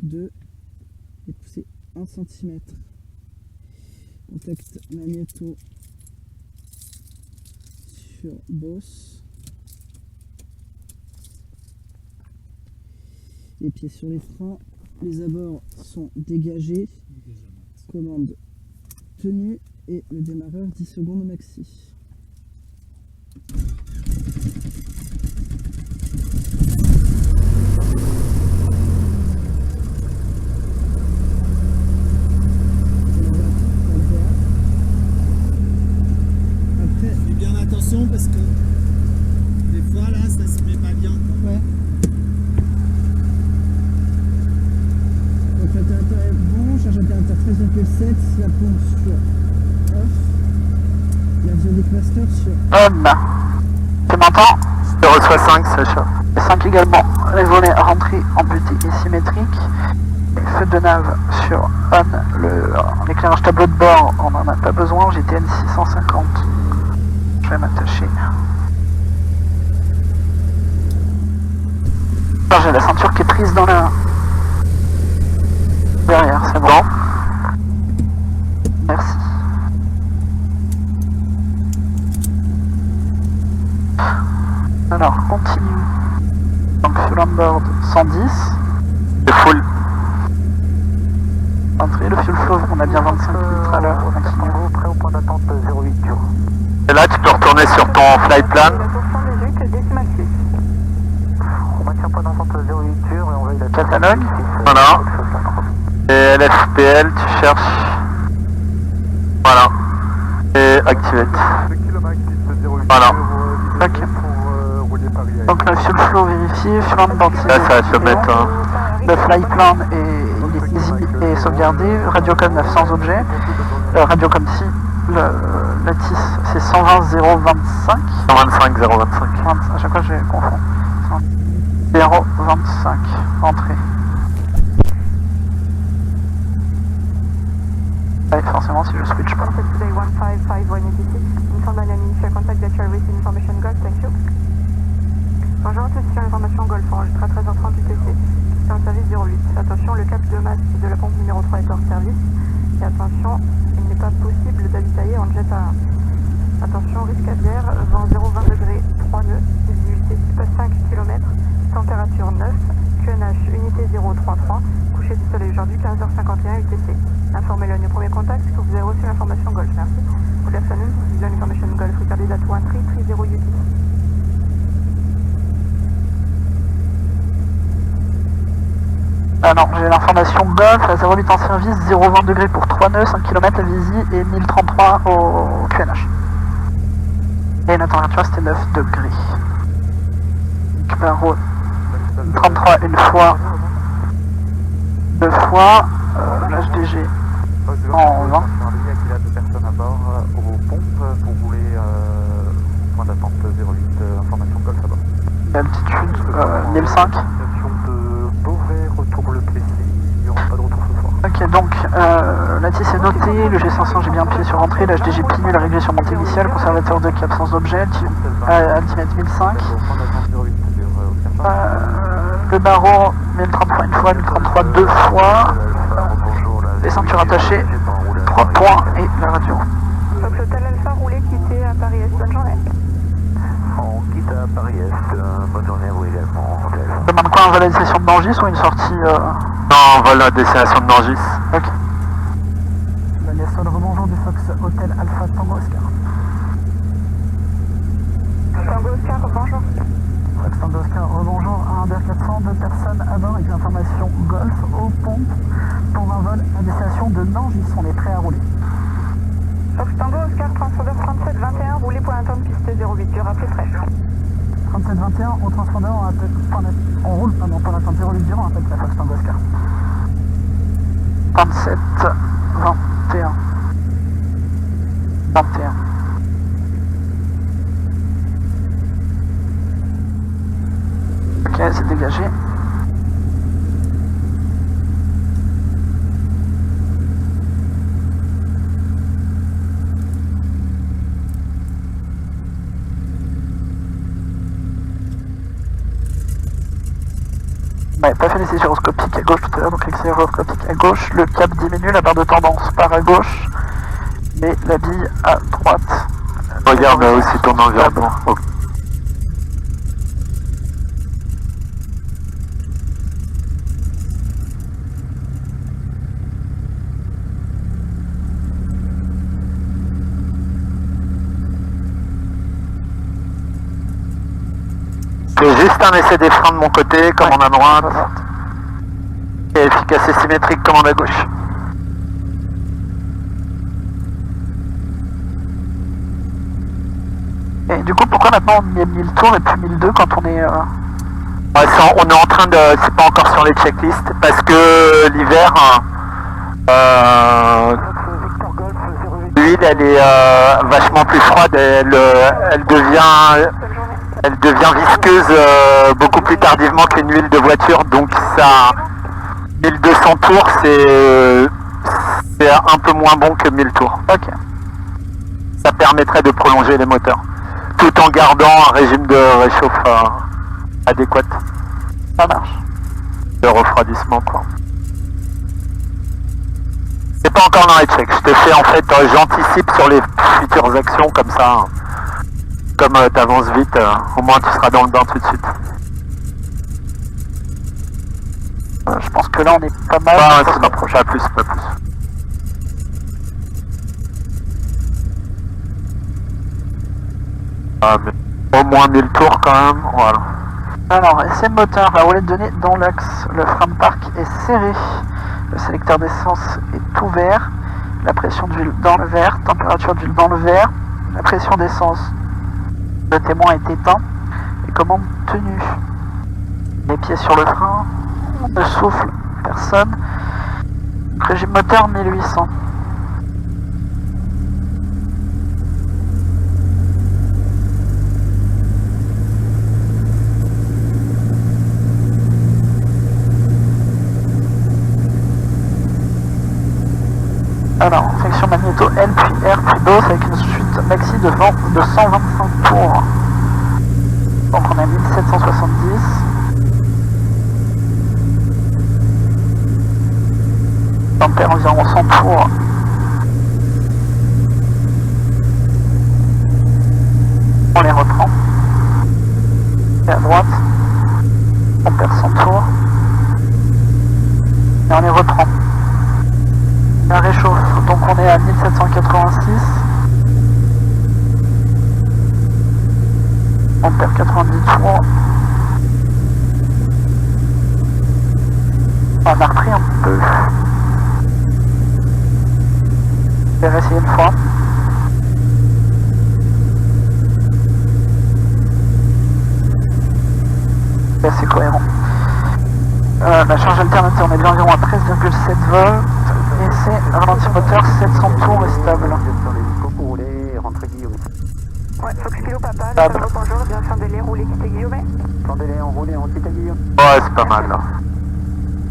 2 et pousser 1 cm. Contact magnéto sur bosse. Les pieds sur les freins. Les abords sont dégagés. Commande tenue et le démarreur 10 secondes maxi. Fais bien attention parce que des fois là ça se met pas bien. Ouais. Donc l'alternateur est bon, charge alternateur 13,7, la pompe sur off, la Vionic Master sur Tu m'entends? Je reçois 5, Sacha. 5 également. Les volets rentrés en butée et symétrique. Les feux de nav sur on. L'éclairage tableau de bord, on n'en a pas besoin. GTN 650. Je vais m'attacher. J'ai la ceinture qui est prise dans la... derrière, c'est bon. Merci. Alors, continue. Donc, full on board 110. Le full. Entrée, le fuel flow, on a bien 25 litres à l'heure. Prêt au point d'attente 08 Dur. Et là, tu peux retourner sur ton flight plan. On maintient point d'attente 08 Dur et on veille la Catalogue. Voilà. Et LFPL, tu cherches. Voilà. Et activate. Voilà. Ok. Donc le fuel flow vérifié, fuel on board. Là, ça va se mettre. Le flight plan est sauvegardé. Radiocom 9 sans objet. Radiocom si. La TIS c'est 120 025. 125 025. À chaque fois je confonds. 025. Entrée. Ouais, forcément si je switch pas. Bonjour à tous, sur l'information Golf, enregistré à 13h30 UTC, c'est un service 08. Attention, le cap de masse de la pompe numéro 3 est hors service. Et attention, il n'est pas possible d'avitailler en jet à 1. Attention, risque aviaire, vent 0,20 degrés, 3 nœuds, visibilité 5 km, température 9, QNH unité 033, coucher du soleil aujourd'hui 15h51 UTC. Informez-le au premier contact que vous avez reçu l'information Golf, merci. Good afternoon, this is the information Golf, regardez at 1330 UTC. Ah non, j'ai l'information Golf, à 08 en service, 0,20 degrés pour 3 nœuds, 5 km à Visi et 1033 au QNH. Et la température c'était 9 degrés. Baro 33 une fois, 2 fois, l'HDG en 20. Il y a 2 personnes à bord aux pompes, vous voulez point d'attente 08, information Golf à bord. Altitude 1005. Retour le Plessis, il n'y aura pas de retour ce soir. Ok, donc la TIS est notée, le G500 j'ai bien appuyé sur entrée, l'HDG PINU, la réglée sur montée initiale, conservateur 2 qui absence d'objet, Ultimate 1005. Le barreau 1033 une fois, 1033 deux fois, les ceintures attachées, 3 points et la radio. Donc l'hôtel Alpha roulé quitter à Paris Est, bonne journée. On quitte à Paris Est, bonne journée à vous également. Demande quoi, un vol à destination de Nangis ou une sortie Non, vol à destination de Nangis. Ok. Daniel Sol, rebonjour du Fox Hotel Alpha Tango Oscar. Tango Oscar, bonjour. Fox Tango Oscar, rebonjour, à 1,400, 2 personnes à bord avec l'information Golf aux pompes pour un vol à destination de Nangis, on est prêt à rouler. Fox Tango Oscar, transpondeur 3721, roulé pour attendre piste 08, dur, appelé fraîche. 3721, au transpondeur, on roule pour l'attente 08 dur, on appelle la Fox Tango Oscar. 27, 21. 21. Ok, c'est dégagé. Ouais, pas fait les gyroscopiques à gauche tout à l'heure, donc les gyroscopiques à gauche, le cap diminue, la barre de tendance part à gauche, mais la bille à droite. Regarde aussi ton environnement. Ok. C'est juste un essai des freins de mon côté, commande à droite. Et efficace et symétrique, commande à gauche. Et du coup, pourquoi maintenant on met 1000 tours et puis 1002 quand on est... Ouais, on est en train de... C'est pas encore sur les checklists, parce que l'hiver... l'huile, elle est vachement plus froide, elle devient visqueuse beaucoup plus tardivement qu'une huile de voiture, donc ça 1200 tours c'est un peu moins bon que 1000 tours. Ok. Ça permettrait de prolonger les moteurs tout en gardant un régime de réchauffe adéquat. Ça marche. De refroidissement quoi. C'est pas encore dans les checks, je te fais en fait, j'anticipe sur les futures actions comme ça. Comme t'avances vite, au moins tu seras dans le bain tout de suite. Je pense que là on est pas mal. Ouais, ça se rapproche à plus, pas plus. Ah, mais au moins 1000 tours quand même, voilà. Alors, essai moteur, la roulette de nez dans l'axe, le frein de parc est serré, le sélecteur d'essence est ouvert, la pression d'huile dans le verre, température d'huile dans le verre, la pression d'essence. Le témoin est éteint et commande tenue. Les pieds sur le frein, on ne souffle, personne. Régime moteur 1800. Alors, section magnéto L puis R puis DOS avec une suite maxi de vent de 125 tours. Donc on a 1770. Ampère environ 100 tours. On les reprend. Et à droite, on perd 100 tours. Et on les reprend. La réchauffe, donc on est à 1786. On perd 90 tours. On a repris un peu. Je vais réessayer une fois. C'est assez cohérent. La charge alternative, on est bien environ à 13,7 volts. Et c'est ralenti moteur 700 tours et stable. Ouais, Fox Kilo Papa, le bonjour, bien fin délai, roulé, quitter Guillaume. Fin délai, enroulé, on quitte Guillaume. Ouais, c'est pas mal là.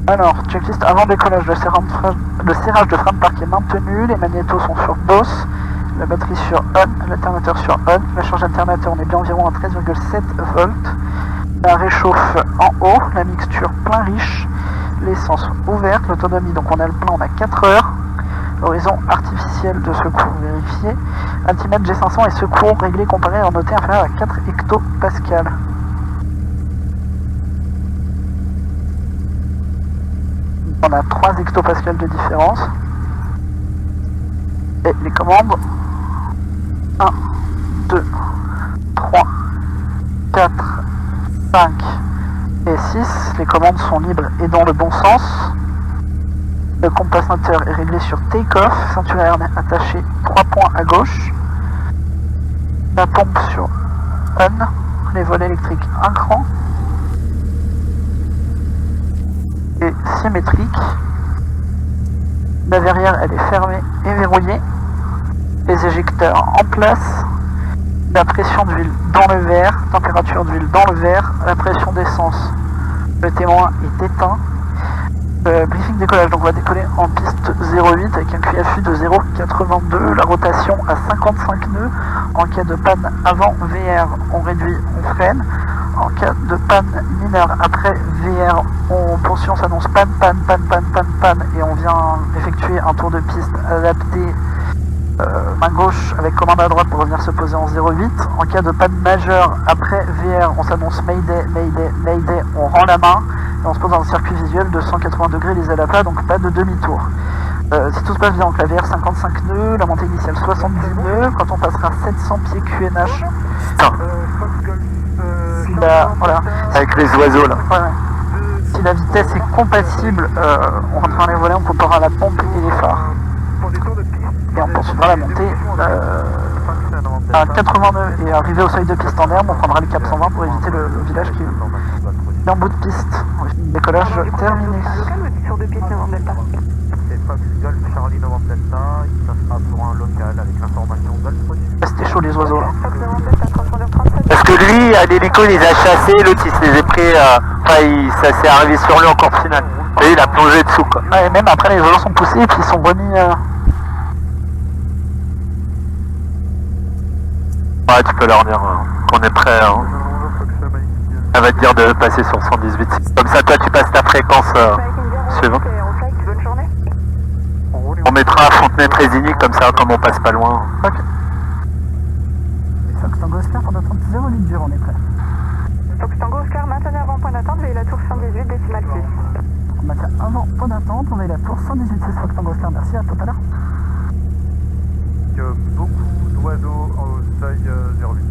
Alors, checklist avant décollage, le serrage de frein de parc est maintenu, les magnétos sont sur DOS, la batterie sur on, l'alternateur sur on, la charge alternateur on est bien environ à 13,7 volts, la réchauffe en haut, la mixture plein riche, l'essence ouverte, l'autonomie donc on a le plein, on a 4 heures, l'horizon artificiel de secours vérifié, altimètre G500 et secours réglé comparé en noté inférieur à 4 hectopascales. On a 3 hectopascales de différence. Et les commandes 1, 2, 3, 4, 5 et 6. Les commandes sont libres et dans le bon sens. Le compensateur est réglé sur take-off, ceinture aérienne attachée 3 points à gauche. La pompe sur on, les volets électriques un cran. Et symétrique. La verrière elle est fermée et verrouillée. Les éjecteurs en place. La pression d'huile dans le verre, température d'huile dans le verre, la pression d'essence. Le témoin est éteint. Briefing décollage, donc on va décoller en piste 08 avec un QFU de 0,82, la rotation à 55 nœuds. En cas de panne avant VR, on réduit, on freine. en cas de panne mineure. Après VR, on poursuit, on s'annonce panne, et on vient effectuer un tour de piste adapté main gauche avec commande à droite pour revenir se poser en 08. En cas de panne majeure, après VR, on s'annonce Mayday, on rend la main et on se pose dans un circuit visuel de 180 degrés les ailes à plat, donc pas de demi-tour. Si tout se passe bien, donc la VR 55 nœuds, la montée initiale 70 nœuds, quand on passera 700 pieds QNH, voilà. Avec les oiseaux là. Ouais. Si la vitesse est compatible, on rentrera les volets, on comparera la pompe et les phares. Et on poursuivra la montée à 80 nœuds et arrivé au seuil de piste en herbe, on prendra le cap 120 pour éviter le village qui est en bout de piste. Décollage terminé. Sur deux pistes, Novembre Delta. C'est Fox Golf Charlie Novembre Delta, ça sera pour un local avec l'information Golf Produit. C'était chaud les oiseaux là. Fox Novembre Delta, 337. Parce que lui, à l'hélico, il les a chassés, l'autre il se les a pris, ça s'est arrivé sur lui en course finale. Et il a plongé dessous quoi. Ouais, et même après les volants sont poussés et puis ils sont remis. Ouais, tu peux leur dire qu'on est prêt. Hein. Elle va te dire de passer sur 118. Comme ça, toi, tu passes ta fréquence suivante. Bonne journée. On mettra à Fontenay-Trésigny, comme ça, comme on passe pas loin. Ok. Fox Tango Oscar, pour notre 08 dur, on est prêt. Fox Tango Oscar, maintenez avant point d'attente, veillez la tour 118 décimale 6. On maintient avant point d'attente, on veille la tour 118 Fox Tango Oscar, merci, à tout à l'heure. Beaucoup d'oiseaux au seuil 08.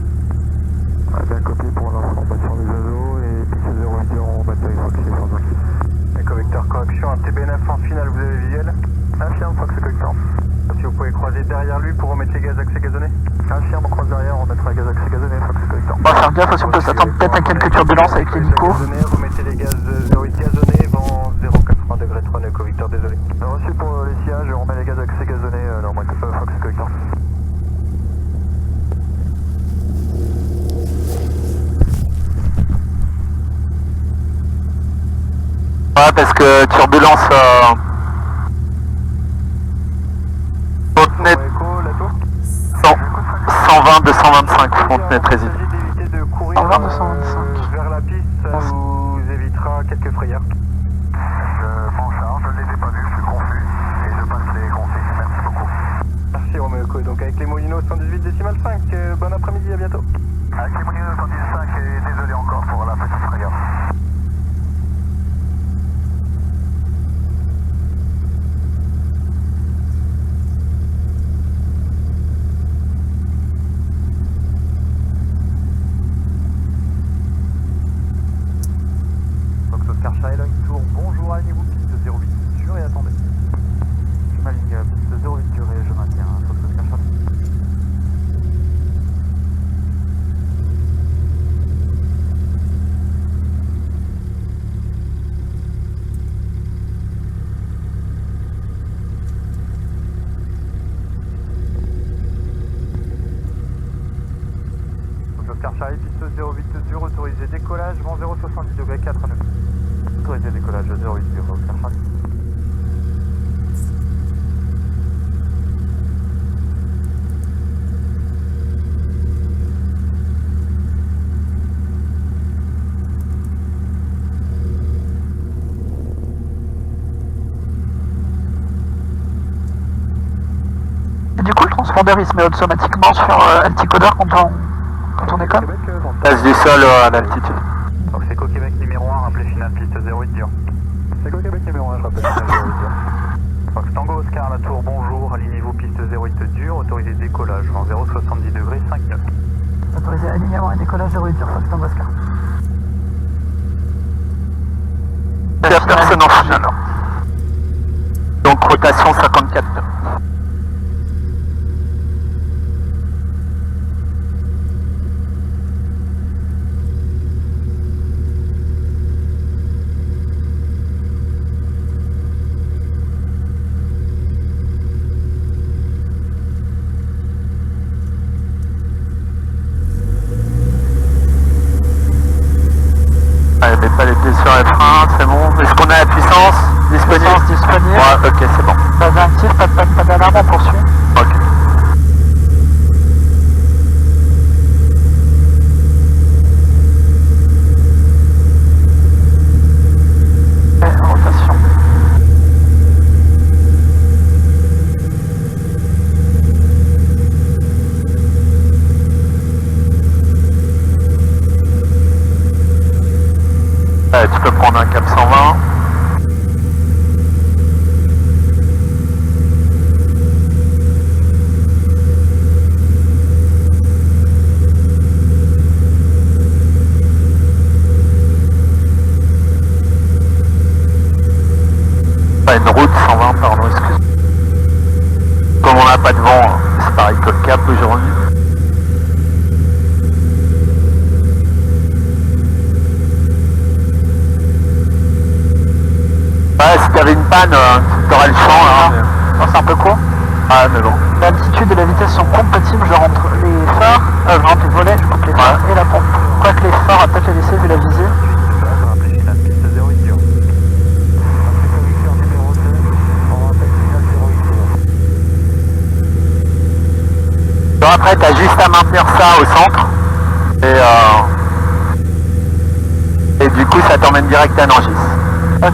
Bien copié pour l'information des oiseaux et piste 08 en bataille Fox et Éco-vecteur correction, un TB9 en finale, vous avez visuel. Infirme Fox Éco-vecteur. Si vous pouvez croiser derrière lui pour remettre les gaz accès gazonnés. Infirme, on croise derrière, on mettra les gaz accès gazonnés Fox Éco-vecteur. On va faire gaffe aussi, on peut s'attendre peut-être à quelques turbulences avec l'hélico. Remettez les gaz 08 gazonnés, vent 0,80 degrés 3 Éco-vecteur, désolé. Reçu pour les sillages, on remet les gaz accès gazonnés, normal que ça Fox Éco-vecteur. Ouais, parce que turbulence Fontenay 120 225 Fontenay-Trésigny. D'éviter de courir 120 225. vers la piste, ça vous évitera quelques frayeurs. Je m'en charge, je ne les ai pas vus, je suis confus et je passe les consignes. Merci beaucoup. Merci Roméo. Donc avec les Molinos 118 décimale 5, bon après-midi, à bientôt. Avec les Molinos 115 et désolé encore pour la petite frayeur. Charlie Tour, bonjour, alignez-vous piste 08 dur et attendez. Je m'aligne piste 08 dur et je maintiens Fox Oscar Charlie. Fox Oscar Charlie, piste 08 dur, autorisé décollage, vent 0,70 degrés 4 à 9. Autorisé décollage 08 dur, Oscar Charlie. Et du coup, le transpondeur il se met automatiquement sur anticodeur quand on décolle. Passe du sol à l'altitude. Donc c'est Québec numéro 1, rappelé finale piste 08 dur. C'est Québec numéro 1, je rappelle finale 08 dur. Fox Tango Oscar, la tour, bonjour, alignez-vous piste 08 dur, autorisé décollage, vent 0,70 degrés 5 nœuds. Autorisé alignement et décollage 08 dur, Fox Tango Oscar. Il n'y a personne en finale. Donc rotation 54 nœuds. Allez, mets pas les pieds sur les freins, c'est bon. Est-ce qu'on a la puissance disponible? Disponible. Ouais, ok, c'est bon. Base active, pas de panne 120. Pas une route 120, pardon, excuse. Comme on n'a pas de vent, c'est pareil que le cap aujourd'hui. Ouais, si t'avais une panne, t'aurais le champ là. Non, c'est un peu court. Ah, mais bon. L'altitude et la vitesse sont compatibles, je rentre les phares, je rentre les volets, je coupe les phares et la pompe. Quoique les phares à peut-être les laisser vu la visée. Bon, après, t'as juste à maintenir ça au centre. Et du coup, ça t'emmène direct à Nangis. Ok.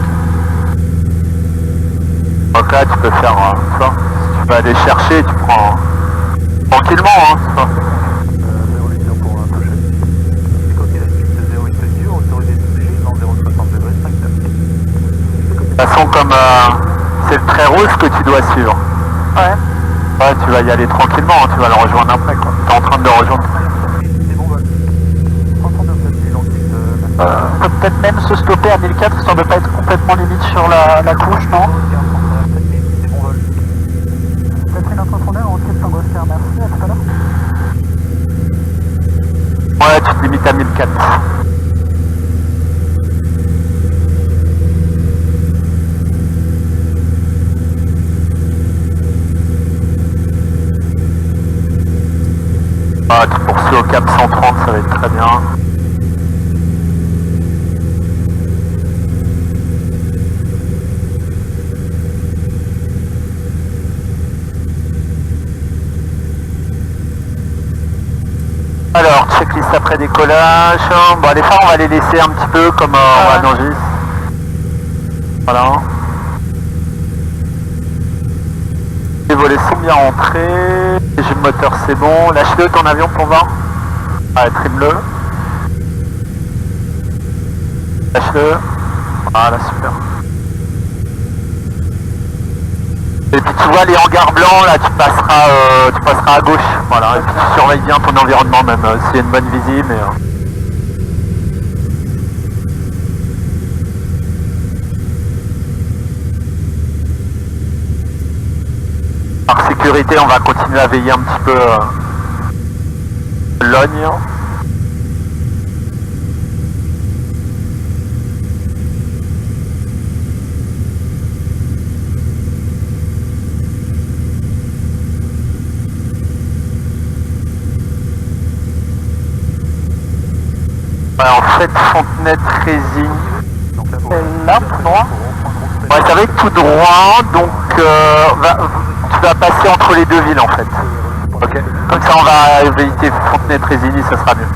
Donc là, tu peux faire ça. Si tu peux aller chercher, tu prends tranquillement. Hein, ça. 08 pour un toucher. Côté la piste 08 dur, autorisé de toucher dans 0,60 degrés, 5 De toute façon, comme c'est le trait rouge que tu dois suivre. Ouais. Ouais, tu vas y aller tranquillement, hein, tu vas le rejoindre après, quoi. T'es en train de le rejoindre. C'est bon, vol. 309 identique On peut peut-être même se stopper à 1004 histoire de pas être complètement limite sur la couche, non? c'est bon vol. T'as pris notre retourneur en quête Tango Oscar, merci, à tout à l'heure. Ouais, tu te limites à 1004. Ah, tu poursuis au cap 130, ça va être très bien. Alors, checklist après décollage. Bon, les phares, on va les laisser un petit peu comme à Nangis. Voilà. Les volets sont bien rentrés. Régime moteur, c'est bon. Lâche-le ton avion pour voir. Allez, trime-le. Lâche-le. Voilà, super. Et puis tu vois les hangars blancs, là tu passeras à gauche. Voilà, et puis tu surveilles bien ton environnement même, s'il y a une bonne visée, mais... Par sécurité, on va continuer à veiller un petit peu Logne. En fait, Fontenay-Trésigny. C'est là, tout droit. Ouais, ça va être tout droit, donc tu vas passer entre les deux villes en fait. Ok. Comme ça, on va éviter Fontenay-Trésigny, ça sera mieux.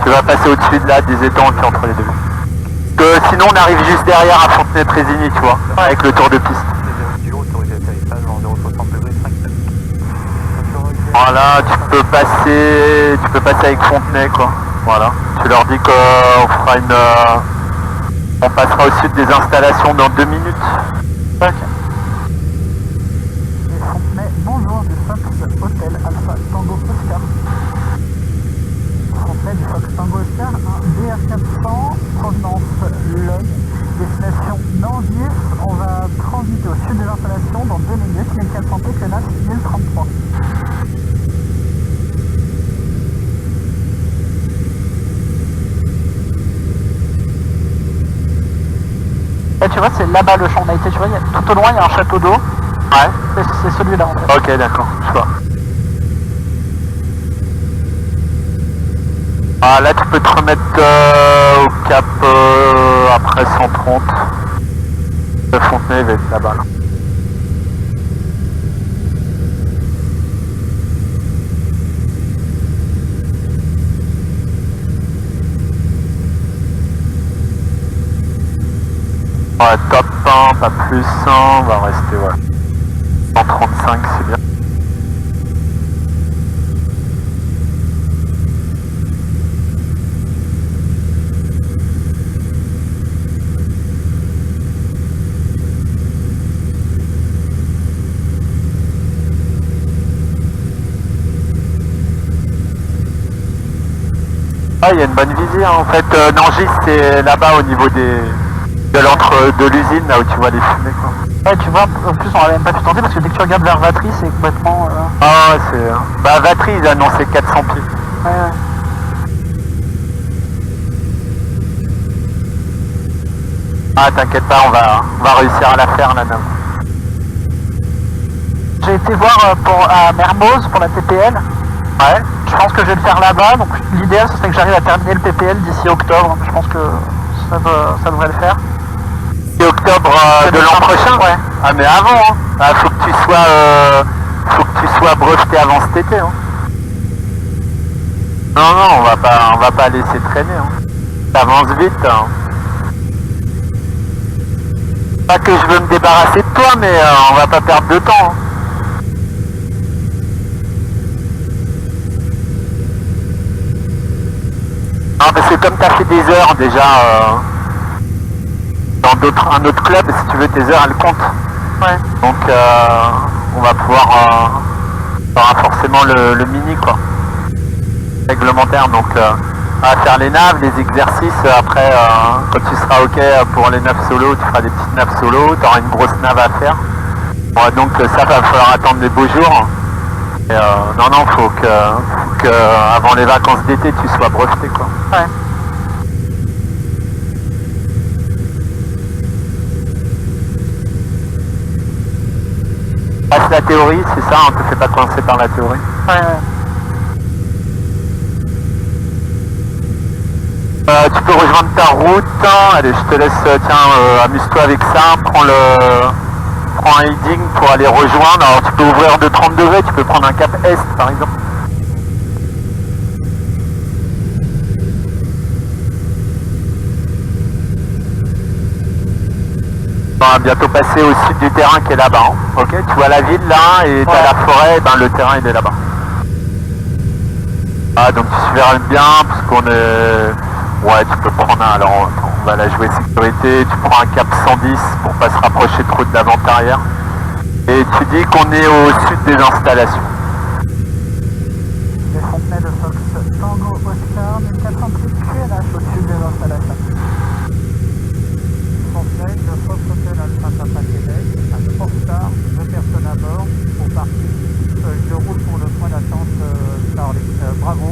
Tu vas passer au-dessus de là, des étangs qui entre les deux villes. Sinon, on arrive juste derrière à Fontenay-Trésigny, tu vois, avec le tour de piste. Voilà, tu peux passer avec Fontenay, quoi. Voilà, tu leur dis qu'on fera on passera au sud des installations dans 2 minutes. Ok. Et Fontenay, bonjour du Fox Hotel Alpha Tango Oscar. Fontenay du Fox Tango Oscar, un DR400, provenance Logne, destination Nangis. On va transiter au sud des installations dans 2 minutes, 1400 pieds, Clénas 1033. Et tu vois, c'est là-bas le champ. On a été, tu vois, tout au loin, il y a un château d'eau. Ouais. C'est celui-là en fait. Ok, d'accord, je vois. Ah, là, tu peux te remettre au cap après 130. De Fontenay va être là-bas. Là. Ouais, top 1, pas plus 1, on va rester, ouais. 135, c'est bien. Ah, il y a une bonne vision. En fait, Nangis, c'est là-bas au niveau de l'entre de l'usine, là où tu vois les fumées, quoi. Ouais, tu vois, en plus on avait même pas pu tenter parce que dès que tu regardes vers Vatry, c'est complètement... Ah, c'est... Bah, Vatry, ils annonçaient 400 pieds. Ouais. Ah, t'inquiète pas, on va réussir à la faire, la nave. J'ai été voir à Mermoz pour la TPL. Ouais. Je pense que je vais le faire là-bas, donc l'idéal ce serait que j'arrive à terminer le PPL d'ici octobre. Je pense que ça devrait le faire. C'est octobre de l'an prochain. Ouais. Ah, mais avant, hein. Ah, faut que tu sois breveté avant cet été, hein. Non, on va pas laisser traîner, hein. Ça avance vite, hein. Pas que je veux me débarrasser de toi, mais on va pas perdre de temps, hein. Non, parce que comme tu as fait des heures déjà dans un autre club, si tu veux, tes heures elles comptent. Ouais. Donc on va pouvoir faire forcément le mini, quoi. Réglementaire, donc on va faire les naves, les exercices. Après, quand tu seras ok pour les naves solo, tu feras des petites naves solo, tu auras une grosse nave à faire. Bon, donc ça va falloir attendre les beaux jours. Et, non, faut que avant les vacances d'été, tu sois breveté, quoi. Ouais. Passe la théorie, c'est ça, on te fait pas coincer par la théorie. Ouais. Tu peux rejoindre ta route. Allez, je te laisse, tiens, amuse-toi avec ça, prends un heading pour aller rejoindre. Alors tu peux ouvrir de 30 degrés, tu peux prendre un cap est par exemple. On va bientôt passer au sud du terrain qui est là-bas, hein. Ok, tu vois la ville là et t'as la forêt, et ben le terrain il est là-bas. Ah, donc tu surveilles bien parce qu'on est... Ouais, tu peux prendre un... Alors on va la jouer sécurité, tu prends un cap 110 pour pas se rapprocher trop de l'avant-arrière. Et tu dis qu'on est au sud des installations. Les Fontenay de Fox Tango Oscar 1400 QLH au sud des installations. Fontenay de Fox Hotel Alpha Papa Québec, à Sportstar, 2 personnes à bord, au parking. Je roule pour le point d'attente Starlink. Bravo,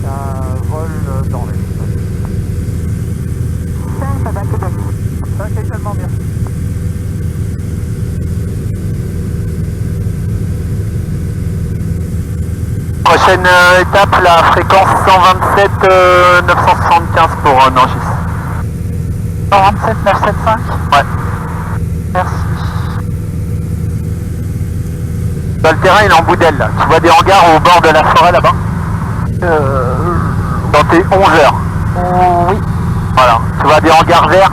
ça vole dans l'est. Papa Québec. Ça, c'est tellement merci. Prochaine étape, la fréquence 127 975 pour Nangis. 127 975. Ouais. Merci. Le terrain il est en bout d'aile là. Tu vois des hangars au bord de la forêt là-bas. Dans tes 11 heures. Oui. Voilà. Tu vois des hangars verts.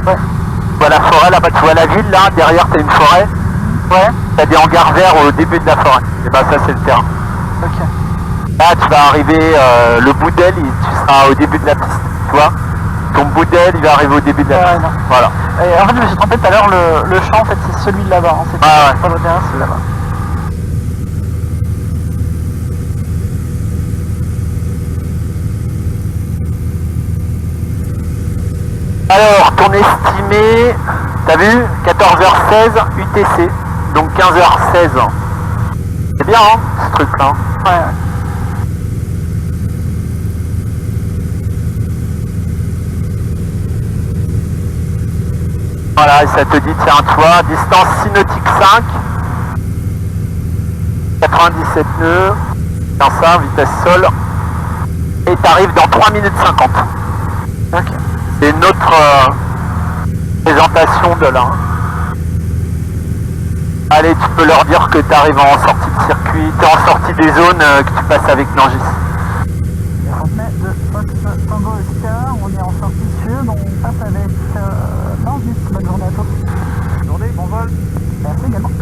Ouais. Tu vois la forêt là-bas, tu vois la ville là, derrière t'as une forêt. Ouais. T'as des hangars verts au début de la forêt. Et ben ça c'est le terrain. Ok. Là tu vas arriver, le bout d'aile, tu seras au début de la piste. Tu vois. Ton bout d'aile il va arriver au début de la piste. non. Voilà. Et en fait je me suis trompé tout à l'heure, le champ en fait c'est celui de là-bas. Hein. C'est pas le terrain, c'est là-bas. Alors, ton estimé, t'as vu, 14h16 UTC, donc 15h16. C'est bien, hein, ce truc-là. Ouais. Voilà, et ça te dit, tiens, toi, distance 6 nautiques 5, 97 nœuds, dans ça, vitesse sol, et t'arrives dans 3 minutes 50. Ok. C'est notre présentation de là. Allez, tu peux leur dire que tu arrives en sortie de circuit, tu es en sortie des zones que tu passes avec Nangis. Les Fontenay de Fox Tango Oscar, on est en sortie sud, on passe avec Nangis. Bonne journée à tous. Bonne journée, bon vol. Merci également.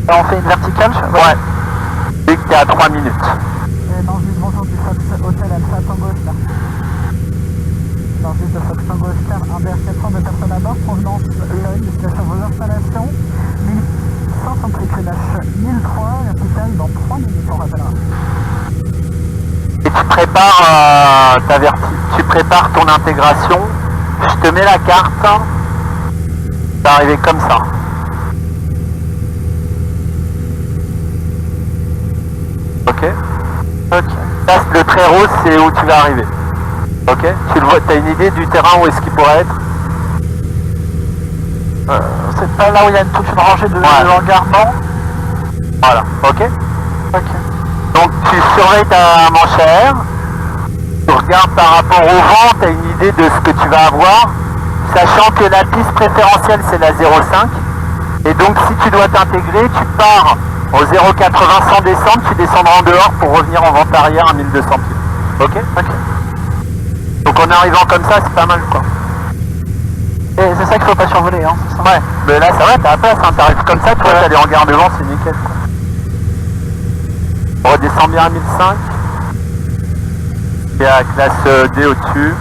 Là, on fait une verticale. Ouais. Dès que tu es à 3 minutes. Nangis, bonjour du Fox Hotel Alpha Tango Oscar. Nangis de Fox Tango Oscar, Imbert 400 de personnes à bord, provenance l'œil, destination vos installations, 1100 descente triculation 1003, verticale dans 3 minutes, on rappellera. Et tu prépares tu prépares ton intégration. Je te mets la carte. Ça va arriver comme ça. Ok. Ok. Là, le trait rose, c'est où tu vas arriver. Ok. Tu le vois, t'as une idée du terrain où est-ce qu'il pourrait être? C'est pas là où il y a toute une rangée de hangars, non? Voilà. Ok. Ok. Donc tu surveilles ta manchère. Tu regardes par rapport au vent, tu as une idée de ce que tu vas avoir, sachant que la piste préférentielle c'est la 0,5 et donc si tu dois t'intégrer, tu pars au 0,80 sans descendre, tu descendras en dehors pour revenir en vente arrière à 1200 pieds. Ok. Ok. Donc en arrivant comme ça, c'est pas mal quoi. Et c'est ça qu'il faut pas survoler, hein, c'est ça? Ouais, mais là ça va, t'as la place, hein. T'arrives comme ça, tu vois, t'as les hangars devant, c'est nickel quoi. On redescend bien à 1005. Et à la classe D au-dessus.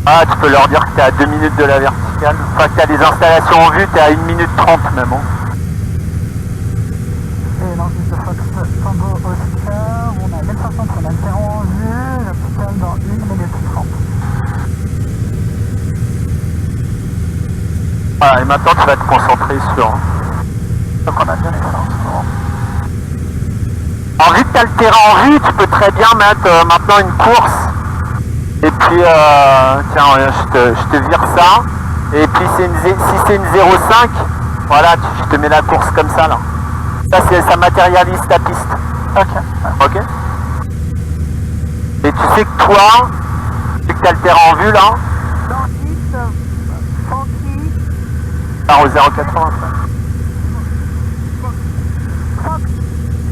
Ah, tu peux leur dire que t'es à 2 minutes de la verticale. Enfin, que t'as des installations en vue, t'es à 1 minute 30 même. Hein. Et dans le de Fox Tango Oscar, on a 1500 on a le terrain en vue, verticale dans 1 minute 30. Voilà, et maintenant tu vas te concentrer sur... Donc on a bien les forces. En vu que tu as le terrain en vue, tu peux très bien mettre maintenant une course. Et puis, tiens, je te vire ça. Et puis, si c'est une 0,5, voilà, je te mets la course comme ça, là. Ça matérialise ta piste. Ok. Ok. Et tu sais que toi, vu que tu as le terrain en vue, là, Dans 10, Francky, par au 0,80. Fox,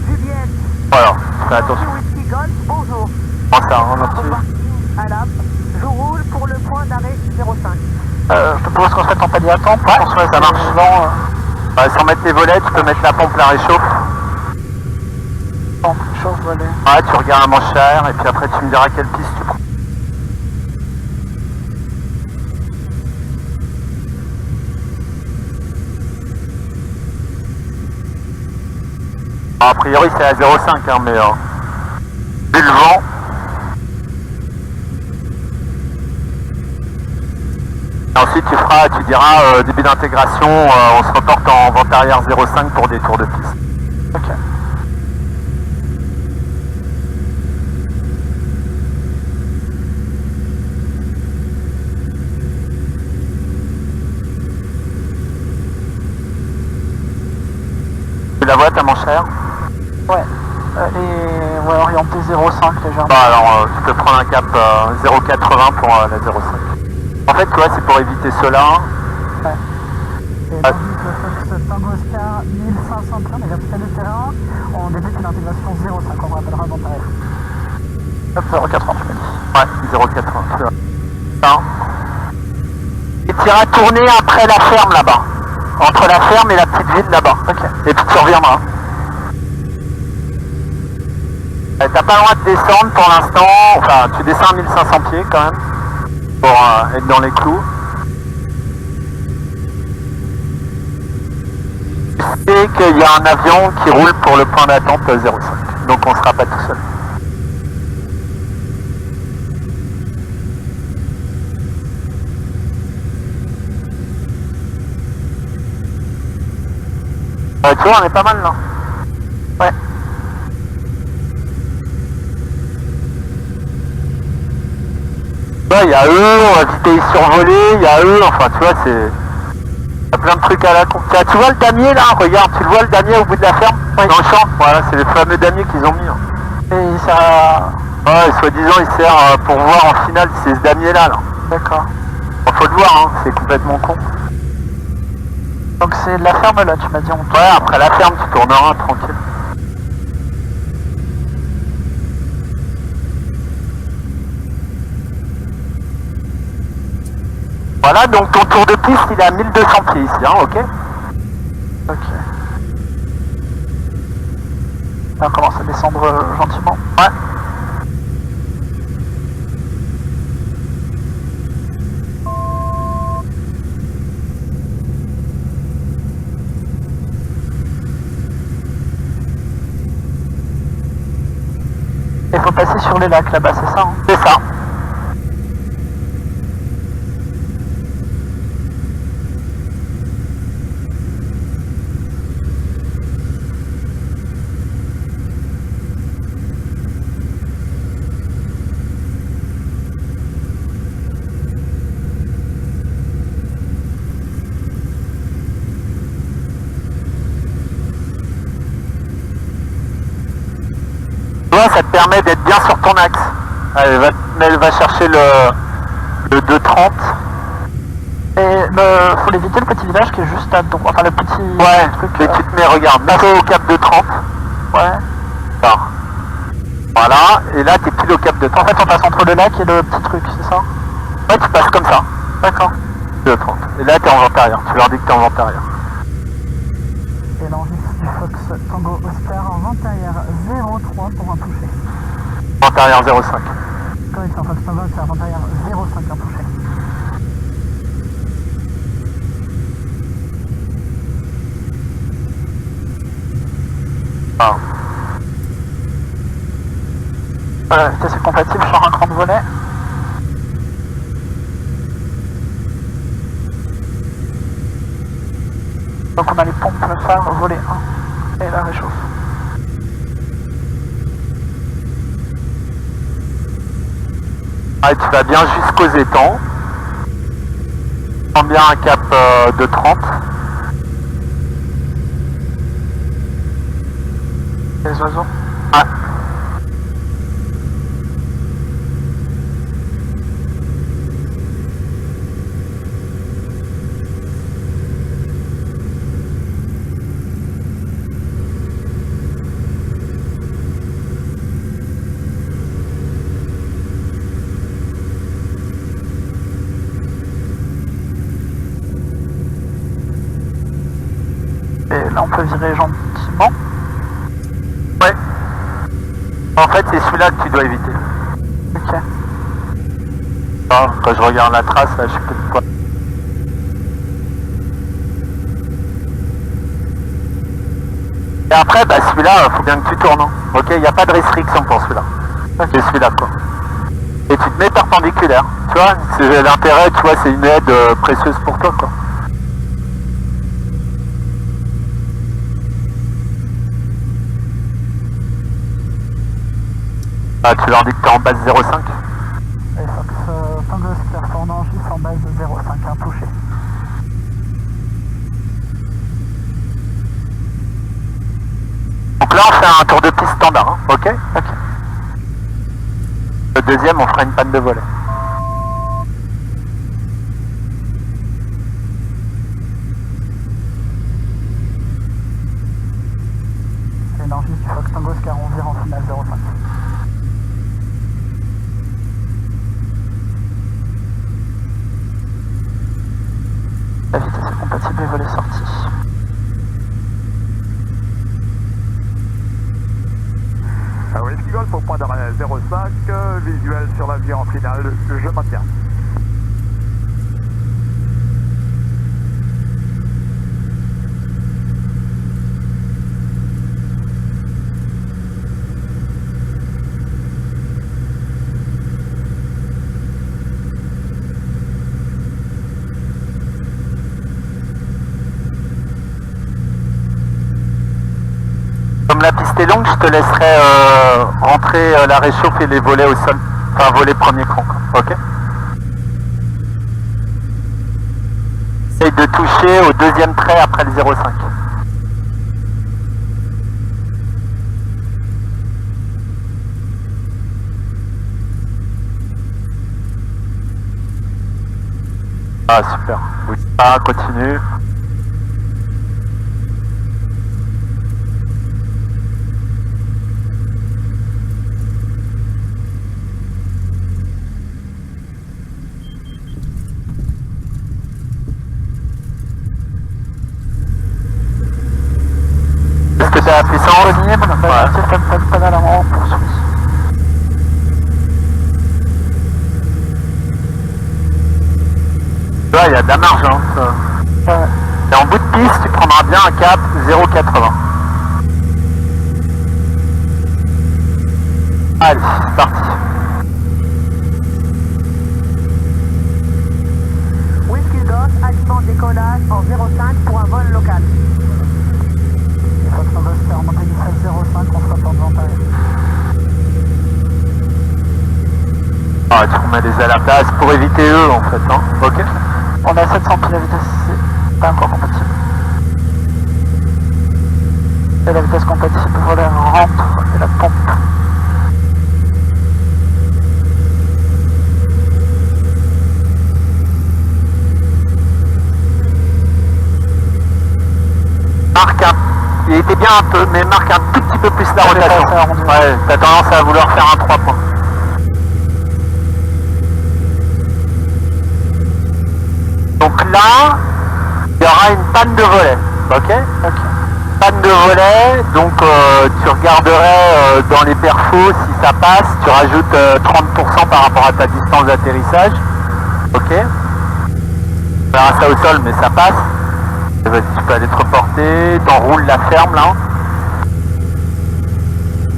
Juliette, Voilà, fais attention. Whisky Golf, bonjour. Prends ça, on en dessus. À la, je roule pour le point d'arrêt 05. Je te propose qu'on se mette en palier à temps pour qu'on soit ça marche. devant, Sans mettre les volets, tu peux mettre la pompe, la réchauffe. pompe, chauffe, volet. Ouais, tu regardes la manchère et puis après tu me diras quelle piste tu prends. A priori c'est à 0,5 hein, mais vu le vent. Et ensuite tu diras début d'intégration, on se reporte en vente arrière 0,5 pour des tours de piste. Ok. Tu la vois ta manchère? Ouais. Et ouais, orienté 0,5 légèrement. Bah alors tu peux prendre un cap 0,80 pour la 0,5. En fait tu vois c'est pour éviter cela. Ouais. Et Ah. donc le Fox Tango Oscar 1500 pieds, on est vertical de terrain, on débute une intégration 0,5, on rappellera avant arrière. Hop, 0,80 tu m'as dit. Ouais, 0,80. tu vois. Non. Et tu iras tourner après la ferme là-bas. Entre la ferme et la petite ville là-bas. Ok. Et puis tu reviendras. T'as pas le droit de descendre pour l'instant. Enfin, tu descends à 1500 pieds quand même. Pour être dans les clous. Tu sais qu'il y a un avion qui roule pour le point d'attente 05. Donc on sera pas tout seul. Tu vois, on est pas mal là. Ouais. Ouais, il y a eux, on va éviter les survoler, il y a eux, enfin tu vois, c'est... Il y a plein de trucs à la con. Tu vois le damier là, regarde, tu le vois le damier au bout de la ferme? Oui. Dans le champ, voilà, c'est les fameux damiers qu'ils ont mis. Hein. Et ça... Ouais, soi-disant il sert pour voir en finale, c'est ce damier là. D'accord. Bon, faut le voir, hein, c'est complètement con. Donc c'est la ferme là, tu m'as dit. Ouais, après la ferme, tu tourneras tranquille. Voilà, donc ton tour de piste, il est à 1200 pieds ici, hein, ok? Ok. Là, on commence à descendre gentiment. Ouais. passer sur les lacs là-bas, c'est ça hein? C'est ça. Ça te permet d'être bien sur ton axe. Allez, elle va chercher le 230. Et faut l'éviter le petit village qui est juste à droite, enfin le petit truc. Mais tu te mets, regarde, mets-toi au cap de 30. Ouais. Alors, voilà, et là t'es pile au cap de 30. En fait on passe entre le lac et le petit truc, c'est ça? Ouais, tu passes comme ça. D'accord. 2,30. Et là t'es en vente arrière, tu leur dis que t'es en vente arrière. Et l'enregistre du Fox Tango Oscar en vente arrière 03 pour un toucher. Vente arrière 0,5. Correction Fox Tango Oscar vente arrière 0,5 un toucher. Ah. Voilà, vitesse est compatible, je sors un cran de volet. Donc on a les pompes, le phare, volet 1 et la réchauffe. Ah, tu vas bien jusqu'aux étangs. Prends bien un cap de 30. Les oiseaux. Ah. Et là on peut virer gentiment. Ouais. En fait, c'est celui-là que tu dois éviter. Ok. Ah, quand je regarde la trace, là, je sais plus quoi. Et après, bah, celui-là, faut bien que tu tournes. Hein. Ok, il n'y a pas de restriction pour celui-là. C'est celui-là, quoi. Et tu te mets perpendiculaire. Tu vois, c'est l'intérêt, tu vois, c'est une aide précieuse pour toi, quoi. Ah, tu leur dis que t'es en base 0,5. Et Fox Tango Oscar pour enregistre en base 0,5 un touché. Donc là, on fait un tour de piste standard, hein. Ok. Ok. Le deuxième, on fera une panne de volet. Et l'enregistre du Fox Tango Oscar on vire en finale 0,5. La vitesse est compatible et volet sorti. Whisky Golf au point d'arrêt 05, visuel sur l'avion en finale, je maintiens. Comme la piste est longue, je te laisserai rentrer la réchauffe et les volets au sol. Enfin, volet premier cran, quoi. Ok. Essaye de toucher au deuxième trait après le 0,5. Ah, super. Oui. Ah, continue. Est-ce que tu as la puissance? Disponible, Ouais. pas mal en poursuit. Tu vois, il y a de la marge, hein. Ça. Ouais. Et en bout de piste, tu prendras bien un cap 0,80. Allez, c'est parti. Whisky Golf, alimente décollage en 05 pour un vol local. Et Fox Tango Oscar, montée du 1305, on se rapporte vent arrière. Ah, tu remets les alertes là, c'est pour éviter eux en fait, hein. Ok. On est à 700 pieds, la vitesse c'est pas encore compatible. Et la vitesse compatible, volaire rentre et la pompe. Marque un... Il était bien un peu, mais marque un tout petit peu plus la Ouais, rotation. ça arrondit. Ouais, t'as tendance à vouloir faire un 3 points. Donc là, il y aura une panne de volet, ok? Panne de volet, donc tu regarderais dans les perfos si ça passe, tu rajoutes 30% par rapport à ta distance d'atterrissage, ok? On verra ça au sol, mais ça passe. Et vas-y, tu peux aller te reporter, t'enroules la ferme là.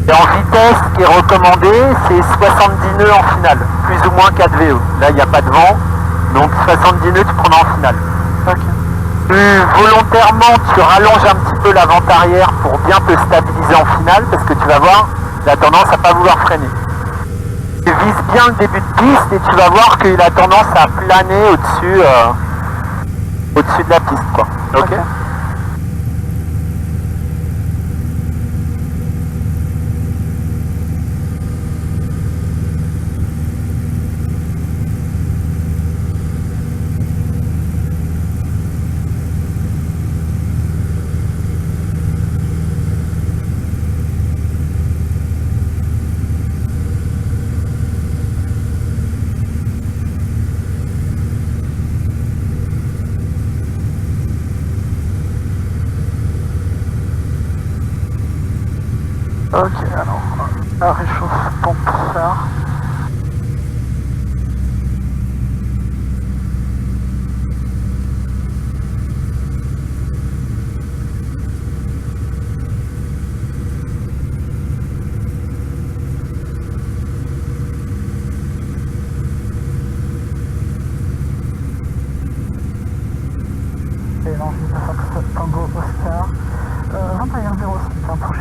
Et en vitesse, ce qui est recommandé, c'est 70 nœuds en finale, plus ou moins 4 VE. Là, il n'y a pas de vent, donc 70 nœuds, tu prends en finale. Volontairement, tu rallonges un petit peu la vente arrière pour bien te stabiliser en finale, parce que tu vas voir, il a tendance à pas vouloir freiner. Tu vises bien le début de piste et tu vas voir qu'il a tendance à planer au-dessus au-dessus de la piste, quoi. Ok. Ok, alors, réchauffe, pompe, phare. Et l'envie de Fox Tango Oscar. 21,05, approché.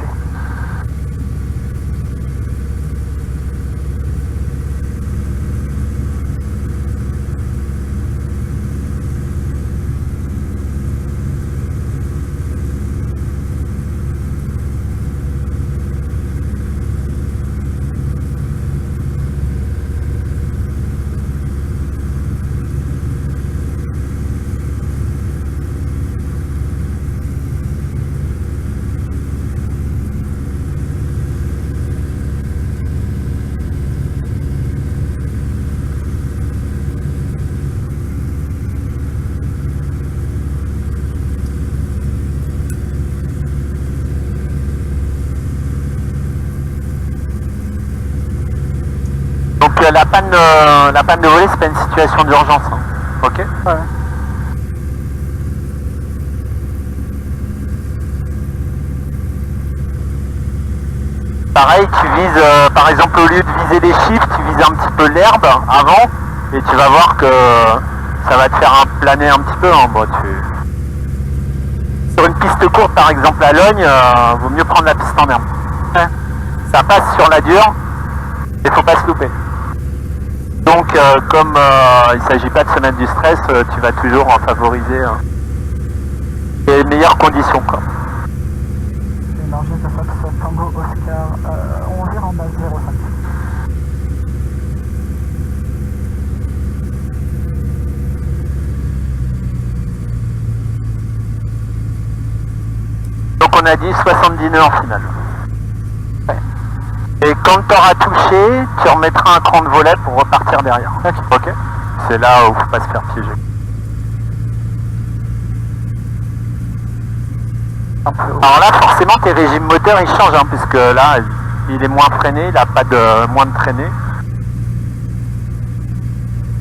Donc la panne de volet, c'est pas une situation d'urgence, hein. Ok. Ouais. Pareil, tu vises, par exemple, au lieu de viser les chiffres, tu vises un petit peu l'herbe avant, et tu vas voir que ça va te faire planer un petit peu. Hein. Bon, Sur une piste courte, par exemple à Logne, vaut mieux prendre la piste en herbe. Ouais. Ça passe sur la dure, et faut pas se louper. Donc, comme il ne s'agit pas de se mettre du stress, tu vas toujours en favoriser les meilleures conditions, quoi. Énergie de Fox Tango Oscar, on vire en base 05. Donc on a dit 70 nœuds en finale. Ouais. Et quand tu auras touché, tu remettras un cran de volet pour repartir derrière. Ok. C'est là où il ne faut pas se faire piéger. Alors là, forcément, tes régimes moteurs, ils changent, hein, puisque là, il est moins freiné, il n'a pas de moins de traînée. Énergie de Fox Tango Oscar, finale 05, un touché. Donc on a dit 70 nœuds en finale. Ouais.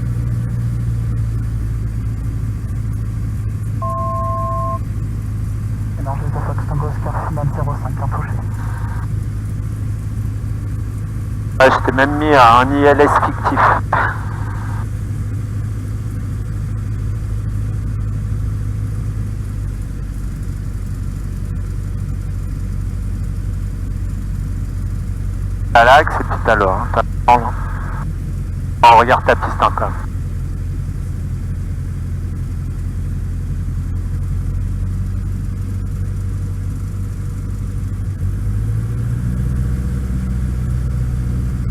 Et quand tu auras touché, tu remettras un cran de volet pour repartir derrière. Ok. C'est là où il ne faut pas se faire piéger. Alors là, forcément, tes régimes moteurs, ils changent, hein, puisque là, il est moins freiné, il n'a pas de moins de traînée. Donc là, Ah, je t'ai même mis un ILS fictif. T'as l'axe et puis t'as l'or. Hein. Oh, regarde ta piste encore.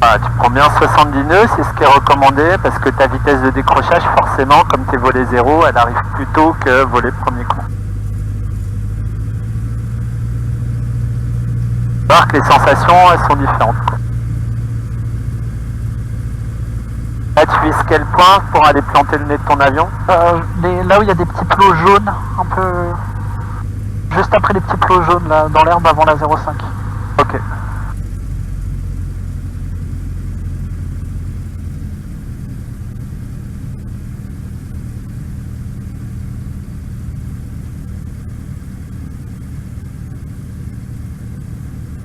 Ah, tu prends bien 70 nœuds, c'est ce qui est recommandé parce que ta vitesse de décrochage, forcément, comme t'es volé 0, elle arrive plus tôt que voler premier coup. Tu vois que les sensations, elles sont différentes. Quoi. Là, tu vises quel point pour aller planter le nez de ton avion? Là où il y a des petits plots jaunes, un peu... Juste après les petits plots jaunes, là, dans l'herbe avant la 05. Ok.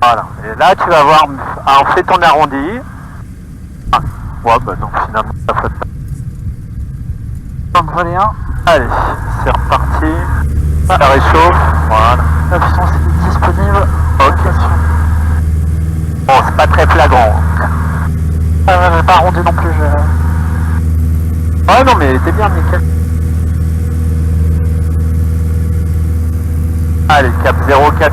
Voilà, et là tu vas voir, alors fais ton arrondi. Ah, ouais, bah non, finalement ça flotte pas. Donc volet 1. Allez, c'est reparti. Ça réchauffe, voilà. La puissance est disponible. Ok. Bon, c'est pas très flagrant. J'ai pas arrondi non plus. Ouais, non, mais t'es bien, nickel. Allez, cap 080.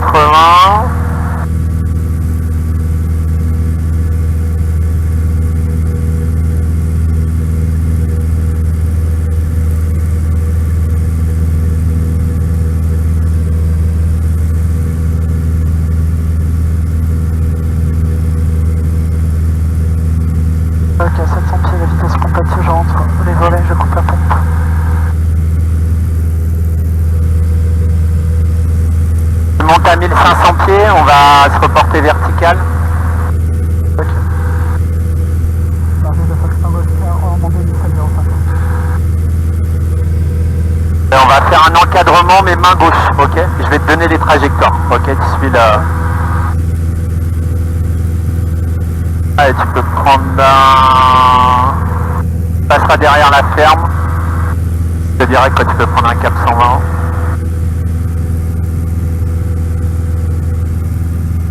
Ok, 700 pieds, la vitesse compatible, je rentre les volets, je coupe la pompe. Je monte à 1500 pieds, on va se reporter vertical. Ok. L'arrivée de Fox Tango en mandé 1705. Et on va faire un encadrement, mais main gauche, ok? Je vais te donner les trajectoires, ok? Tu suis là. Allez, tu peux prendre un... Tu passeras derrière la ferme. Je te dirai que tu peux prendre un cap 120.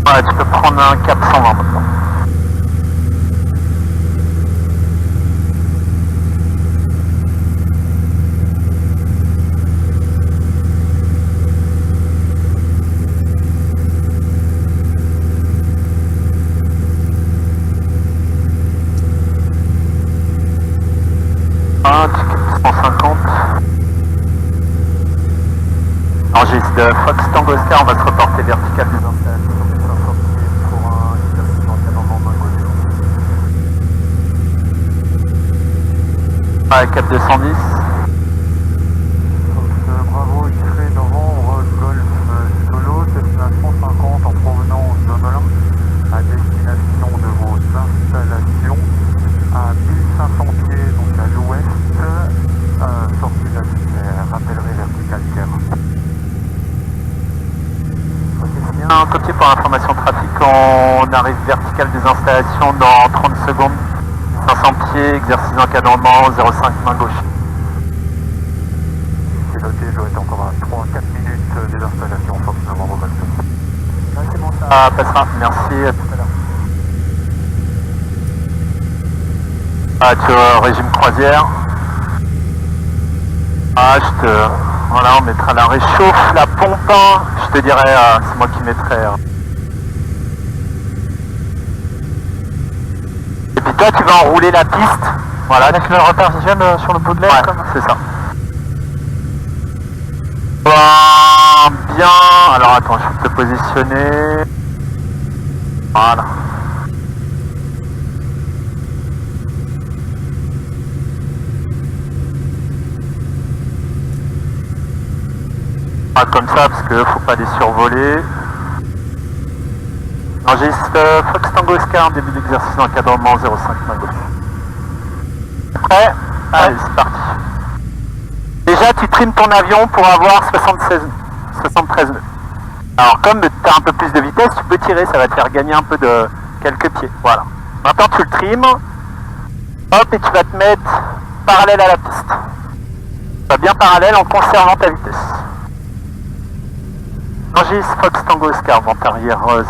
Ouais, tu peux prendre un cap 120 maintenant. Tu capes 150. Enregistre de Fox Tango Oscar, on va se reporter vertical des installations de 500 pieds pour un exercice d'encadrement main gauche. Ouais, cap 210. Bravo X-Ray Novembre, Golf Solo, destination 50 en provenance de 1 à destination de vos installations à 1500 pieds, donc à l'ouest, sortie de la lumière, rappellerai vertical terre. Un copier pour information trafic, on arrive vertical des installations dans 30 secondes. 500 pieds, exercice d'encadrement, 0,5 main gauche. C'est noté, je vais être encore à 3-4 minutes des installations Fox Novembre Golf. Ouais, c'est bon, ça passera, merci, à tout à l'heure. Ah, tu vois, régime croisière. Ah, voilà, on mettra la réchauffe, la pompe, hein. Je te dirais, c'est moi qui mettrai. Et puis toi, tu vas enrouler la piste. Voilà. Avec le repère visuel sur le bout de l'aile, Ouais, comme... c'est ça. Bien. Alors attends, je vais te positionner. Voilà. Comme ça, parce qu'il faut pas les survoler. Enregistre Fox Tango Oscar, début d'exercice d'encadrement 0,5 main gauche. Prêt? Allez, c'est parti. Déjà, tu trimes ton avion pour avoir 73 nœuds. Alors, comme tu as un peu plus de vitesse, tu peux tirer, ça va te faire gagner un peu de quelques pieds. Voilà. Maintenant tu le trimes. Hop, et tu vas te mettre parallèle à la piste. Tu vas bien parallèle en conservant ta vitesse. Rangis Fox Tango Oscar, vente arrière 0,5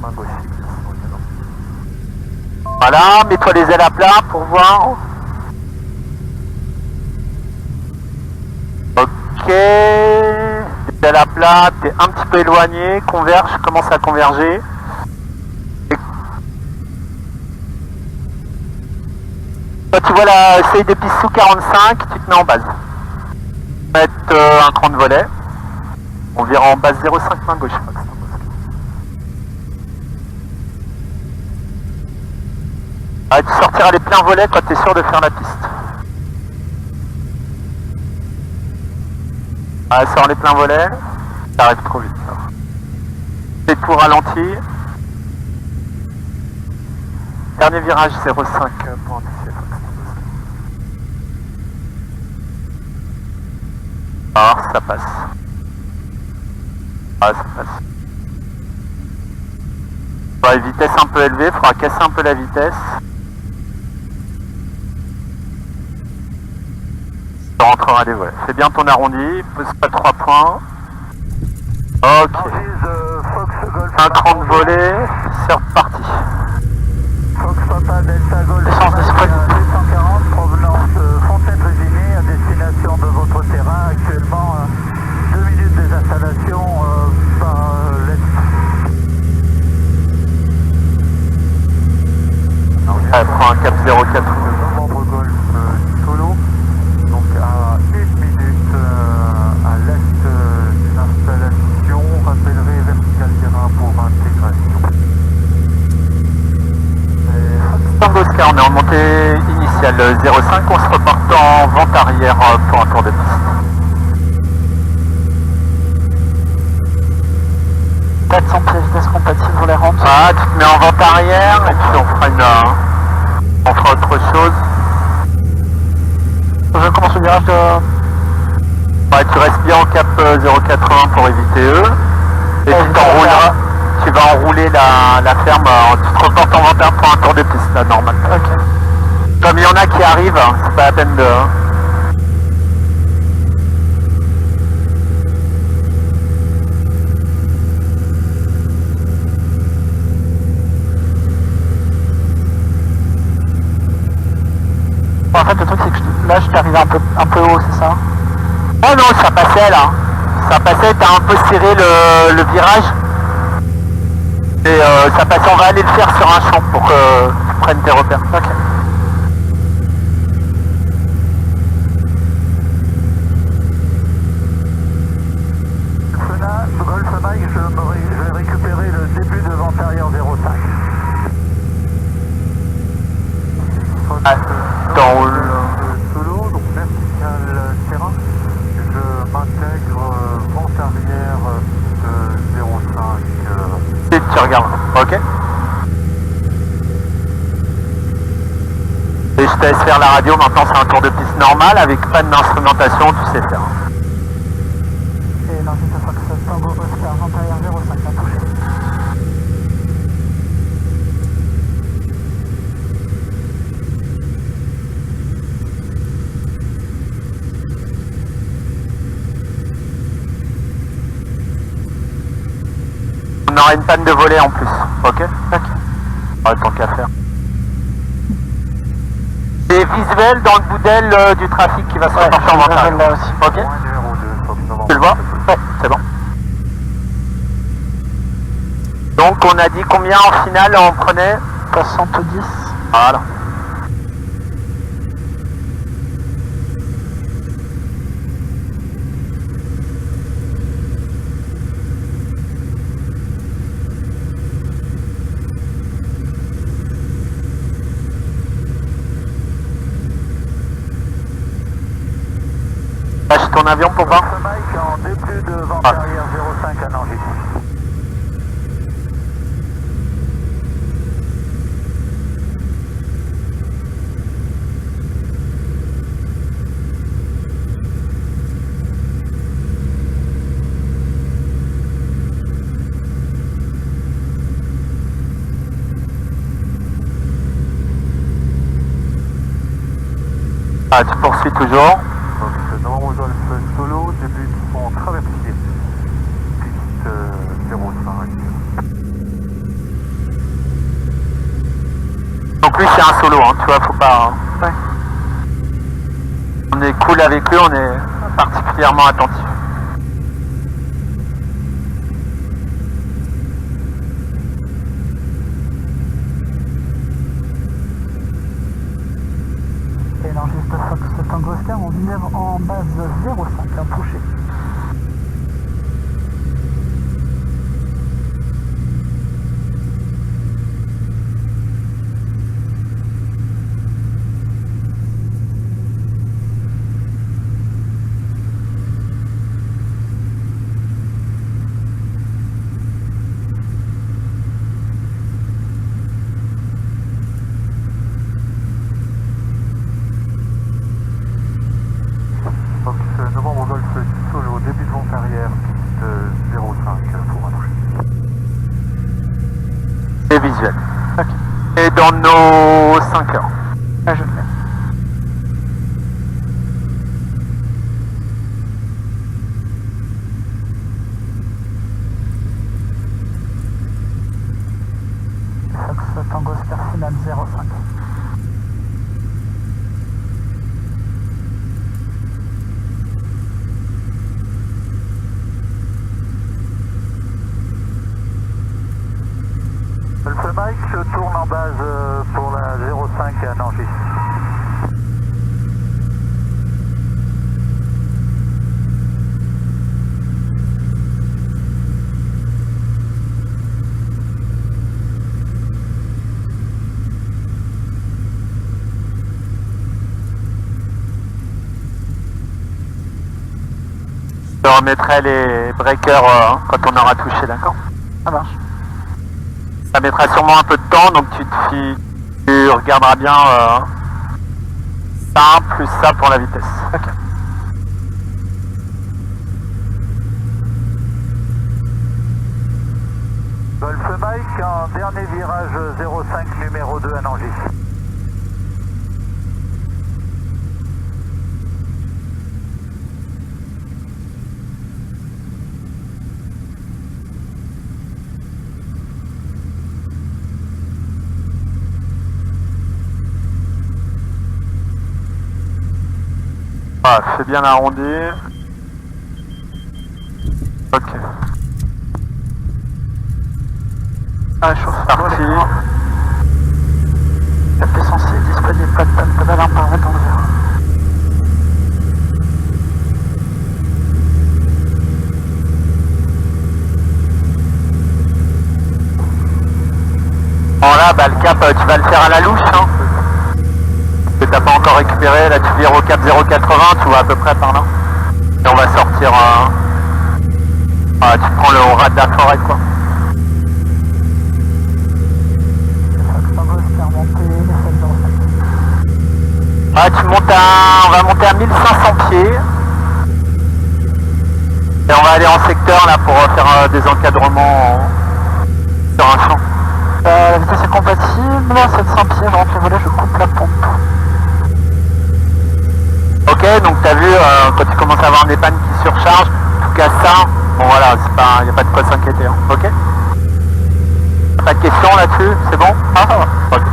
main gauche. Voilà, mets-toi les ailes à plat pour voir. Ok. Les ailes à plat, t'es un petit peu éloigné, converge, commence à converger. Quand tu vois la série des pistes sous 45, tu te mets en base. Mettre un cran de volet. On vira en base 0,5 main gauche. Ah, tu sortiras les pleins volets quand tu es sûr de faire la piste. Ah, sors les pleins volets. Ça arrive trop vite. C'est tout ralenti. Dernier virage 0,5 pour anticiper. Ah, ça passe. Ah, ça passe. Faudra une vitesse un peu élevée, faudra casser un peu la vitesse. Ça rentrera des volets. Fais bien ton arrondi, pose pas 3 points. Ok. Un cran de volet, c'est reparti. Fox Papa Delta Golf 240, provenance Fontaine-Régimé, à destination de votre terrain. Actuellement, 2 minutes des installations par l'est. Elle prend un cap 04. Novembre Golf Solo, donc à 1 minute à l'est d'une installation. Rappellerai vertical terrain pour intégration. Tango Oscar, on est en montée initiale 0,5, on se reporte en vente arrière pour un tour de piste. 400 pièces vitesse compatible pour les rampes. Ah, tu te mets en vente arrière et puis on fera autre chose. Je commence le virage de... Ouais, tu restes bien en cap 0,80 pour éviter eux. Et puis t'enrouleras. Tu vas enrouler la ferme, tu te reportes en vente pour un tour de piste là, normal. Ok. Comme il y en a qui arrivent, c'est pas la peine de... En fait, le truc, c'est que là, je t'arrive un peu haut, c'est ça? Oh non, ça passait là. Ça passait, t'as un peu serré le virage. Et ça passait, on va aller le faire sur un champ pour que tu prennes tes repères. Ok. Golf Mike, je vais récupérer le début de vente arrière 05. Ah, t'enroules. Solo, donc vertical terrain. Je m'intègre vente arrière 05. Et tu regardes, ok. Et je te laisse faire la radio, maintenant c'est un tour de piste normal avec pas d'instrumentation, tu sais faire. Et non, c'est Fox Tango Oscar, vente arrière 0,5 à toucher. On aura une panne de volet en plus, ok? Ok. Ouais, tant qu'à faire. Et visuel dans le bout d'aile du trafic qui va se rapporter en ventral. Là aussi. Ok? Numéro 2, Fox Novembre. Tu le vois? Ouais, c'est bon. Donc on a dit combien en finale on prenait? 70. Voilà. Lâche ton avion pour voir. Golf Mike en début de vente Ah. arrière 05 à Nangis. Ah, tu poursuis toujours. Donc, Novembre Golf Solo, début de son traversier. Piste 05. Donc lui c'est un solo, hein, tu vois, faut pas... Ouais. On est cool avec lui, on est particulièrement attentif. Et l'enregistre Fox Tango Oscar, on vient en base 05, un touché. Fox Novembre Golf Solo, début de vente arrière, piste 05 pour un toucher. Et visuel. Ok. Et dans nos 5 heures. Ah, je le mets. Fox Tango Oscar final 05. Golf Mike, je tourne en base pour la 05 à Nangis. Je remettrai les breakers quand on aura touché, d'accord? Ça marche. Ça mettra sûrement un peu de temps, donc tu regarderas bien ça plus ça pour la vitesse. Ok. Golf Mike en dernier virage 05 numéro 2 à Nangis. Ah, fais bien l'arrondi. Ok. Ah, chauffe. Parti. La puissance est disponible, pas de panne, pas d'alarme par dans le verre. Bon là, bah, le cap, tu vas le faire à la louche, hein. Que t'as pas encore récupéré, là tu vires au cap 080, tu vois à peu près par là. Et on va sortir... tu prends le rat de la forêt, quoi. Fox Tango Oscar monté, message 05. Ah, on va monter à 1500 pieds. Et on va aller en secteur là pour faire des encadrements sur un champ. La vitesse est compatible, 700 pieds, je rentre les volets, je coupe la pompe. Ok, donc t'as vu, quand tu commences à avoir des pannes qui surchargent, en tout cas ça, bon voilà, il n'y a pas de quoi s'inquiéter, hein. Ok? Pas de questions là-dessus, c'est bon? Ah, ça va. Ok.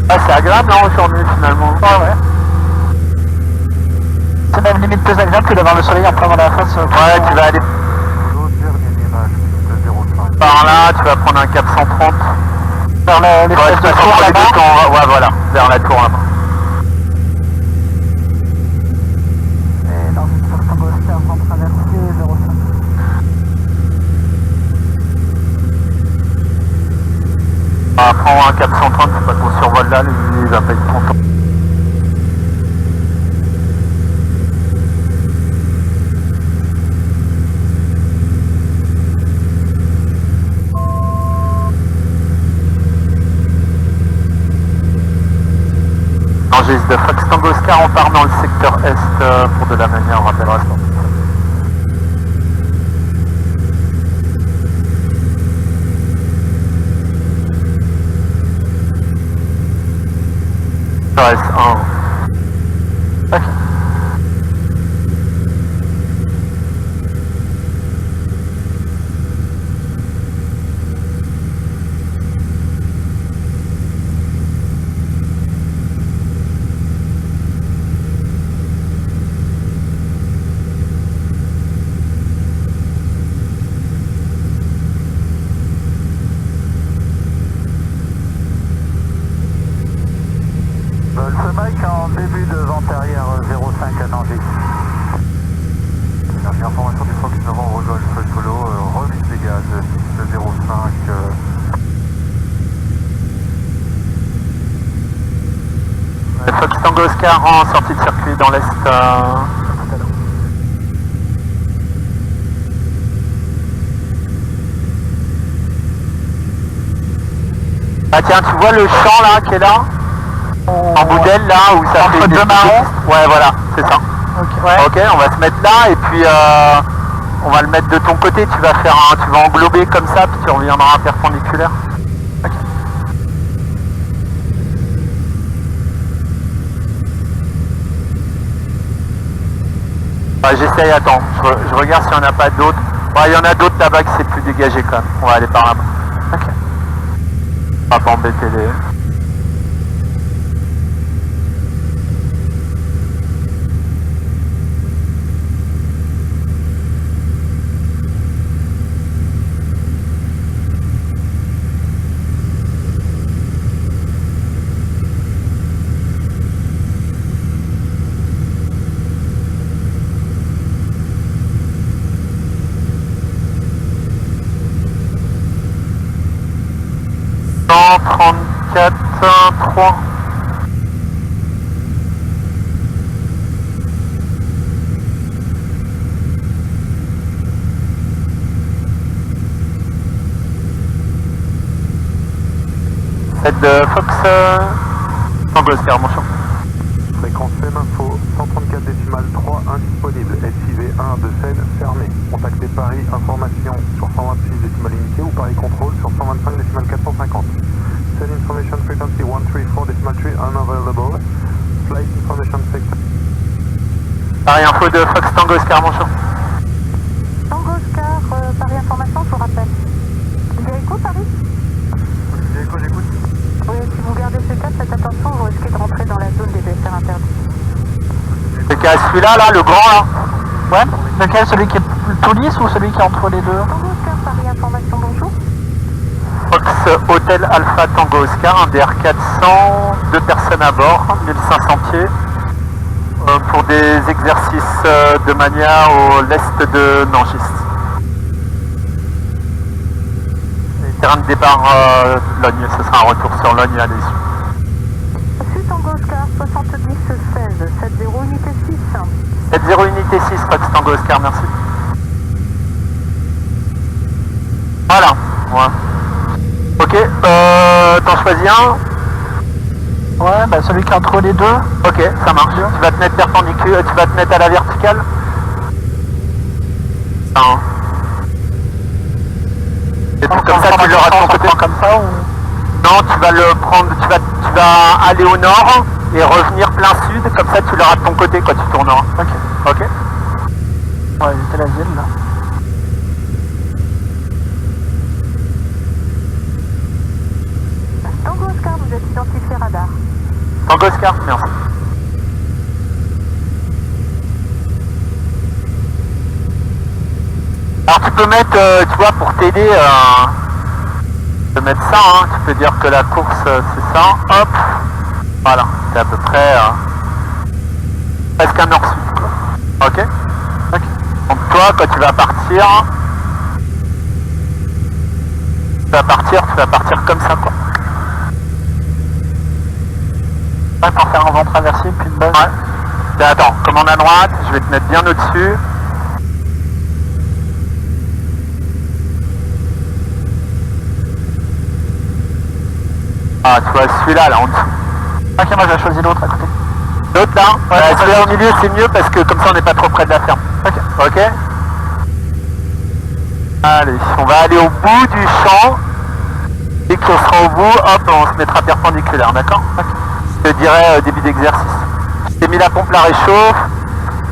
Ah, c'est agréable hein, aujourd'hui finalement. Ouais. C'est même limite plus agréable que d'avoir le soleil en plein dans la face. Ouais, tu vas aller L'autre dernier virage, piste 05. par là, tu vas prendre un cap 130. Vers les Ouais, fesses de tu vas tour prendre les là-bas. deux tours, ouais, voilà, vers la tour là-bas. Et dans une Fox Tango Oscar, vent traversé 05. Ah, prends un cap 130, faut pas qu'on survole là, lui il va pas être content. Enregistre de Fox Tango Oscar, on part dans le secteur est pour de la manière, on rappellera ça. Oscar en sortie de circuit dans l'est. Ah tiens, tu vois le champ là qui est là en boudelle là où ça fait deux marrons. Ouais voilà, c'est ça. Ok, ouais. Ok, on va se mettre là et puis on va le mettre de ton côté, tu vas englober comme ça puis tu reviendras perpendiculaire. Ok. J'essaye, attends, je regarde s'il n'y en a pas d'autres. Ouais, il y en a d'autres là-bas qui c'est plus dégagé quand même. On va aller par là-bas. Ok. On va pas embêter les... « 34, 3. Cette de Fox, Tango Oscar, mon champ. Fréquence même info, 134 décimales 3 indisponible. SIV 1 de Seine fermé. Contactez Paris Information sur 126 décimales unité ou Paris Contrôle sur 125 décimales 450. Seine Information Frequency 134 décimale 3 unavailable. Flight Information Sector. Paris Info de Fox Tango Oscar, mon champ. Tango Oscar, Paris Information, je vous rappelle. Ingérico, Paris? Ingérico, j'écoute. Oui, si vous gardez ce cas, faites attention, vous risquez de rentrer dans la zone des BSR interdits. C'est qu'à celui-là, là, le grand là. Ouais. Lequel? Celui qui est tout lisse ou celui qui est entre les deux? Tango Oscar, Paris Information, bonjour. Fox Hôtel Alpha Tango Oscar, un DR400, 2 personnes à bord, 1500 pieds, pour des exercices de mania au l'est de Nangis. Et terrain de départ Logne, ce sera un retour sur Logne à l'issue. Reçu Tango Oscar, 70 16, 70 unité 6. 70 unité 6, Fox Tango Oscar, merci. Voilà, ouais. Ok, t'en choisis un? Ouais, bah celui qui est entre les deux. Ok, ça marche. Tu vas te mettre perpendiculaire, tu vas te mettre à la verticale. Non. Et tout comme ça, tu l'auras de ton côté. Comme ça ou... Non, tu vas le prendre, tu vas aller au nord et revenir plein sud, comme ça tu l'auras de ton côté quand tu tourneras. Ok. Ok. On va éviter la ville là. Tango Oscar, vous êtes identifié radar. Tango Oscar, merci. Alors tu peux mettre, tu vois, pour t'aider, tu peux mettre ça, hein, tu peux dire que la course c'est ça, hop, voilà, c'est à peu près presque un nord-sud, quoi. Ok. Donc toi, quand tu vas partir comme ça, quoi. Ouais, pour faire un vent traversé puis une base. Ouais. Et attends, commande à droite, je vais te mettre bien au-dessus. Ah, tu vois celui-là, là, en dessous. Ok, moi j'ai choisi l'autre à côté. L'autre là, celui-là au milieu c'est mieux parce que comme ça on n'est pas trop près de la ferme. Ok. Allez, on va aller au bout du champ. Dès qu'on sera au bout, hop, on se mettra perpendiculaire, d'accord? Je te dirai début d'exercice. Je t'ai mis la pompe, la réchauffe.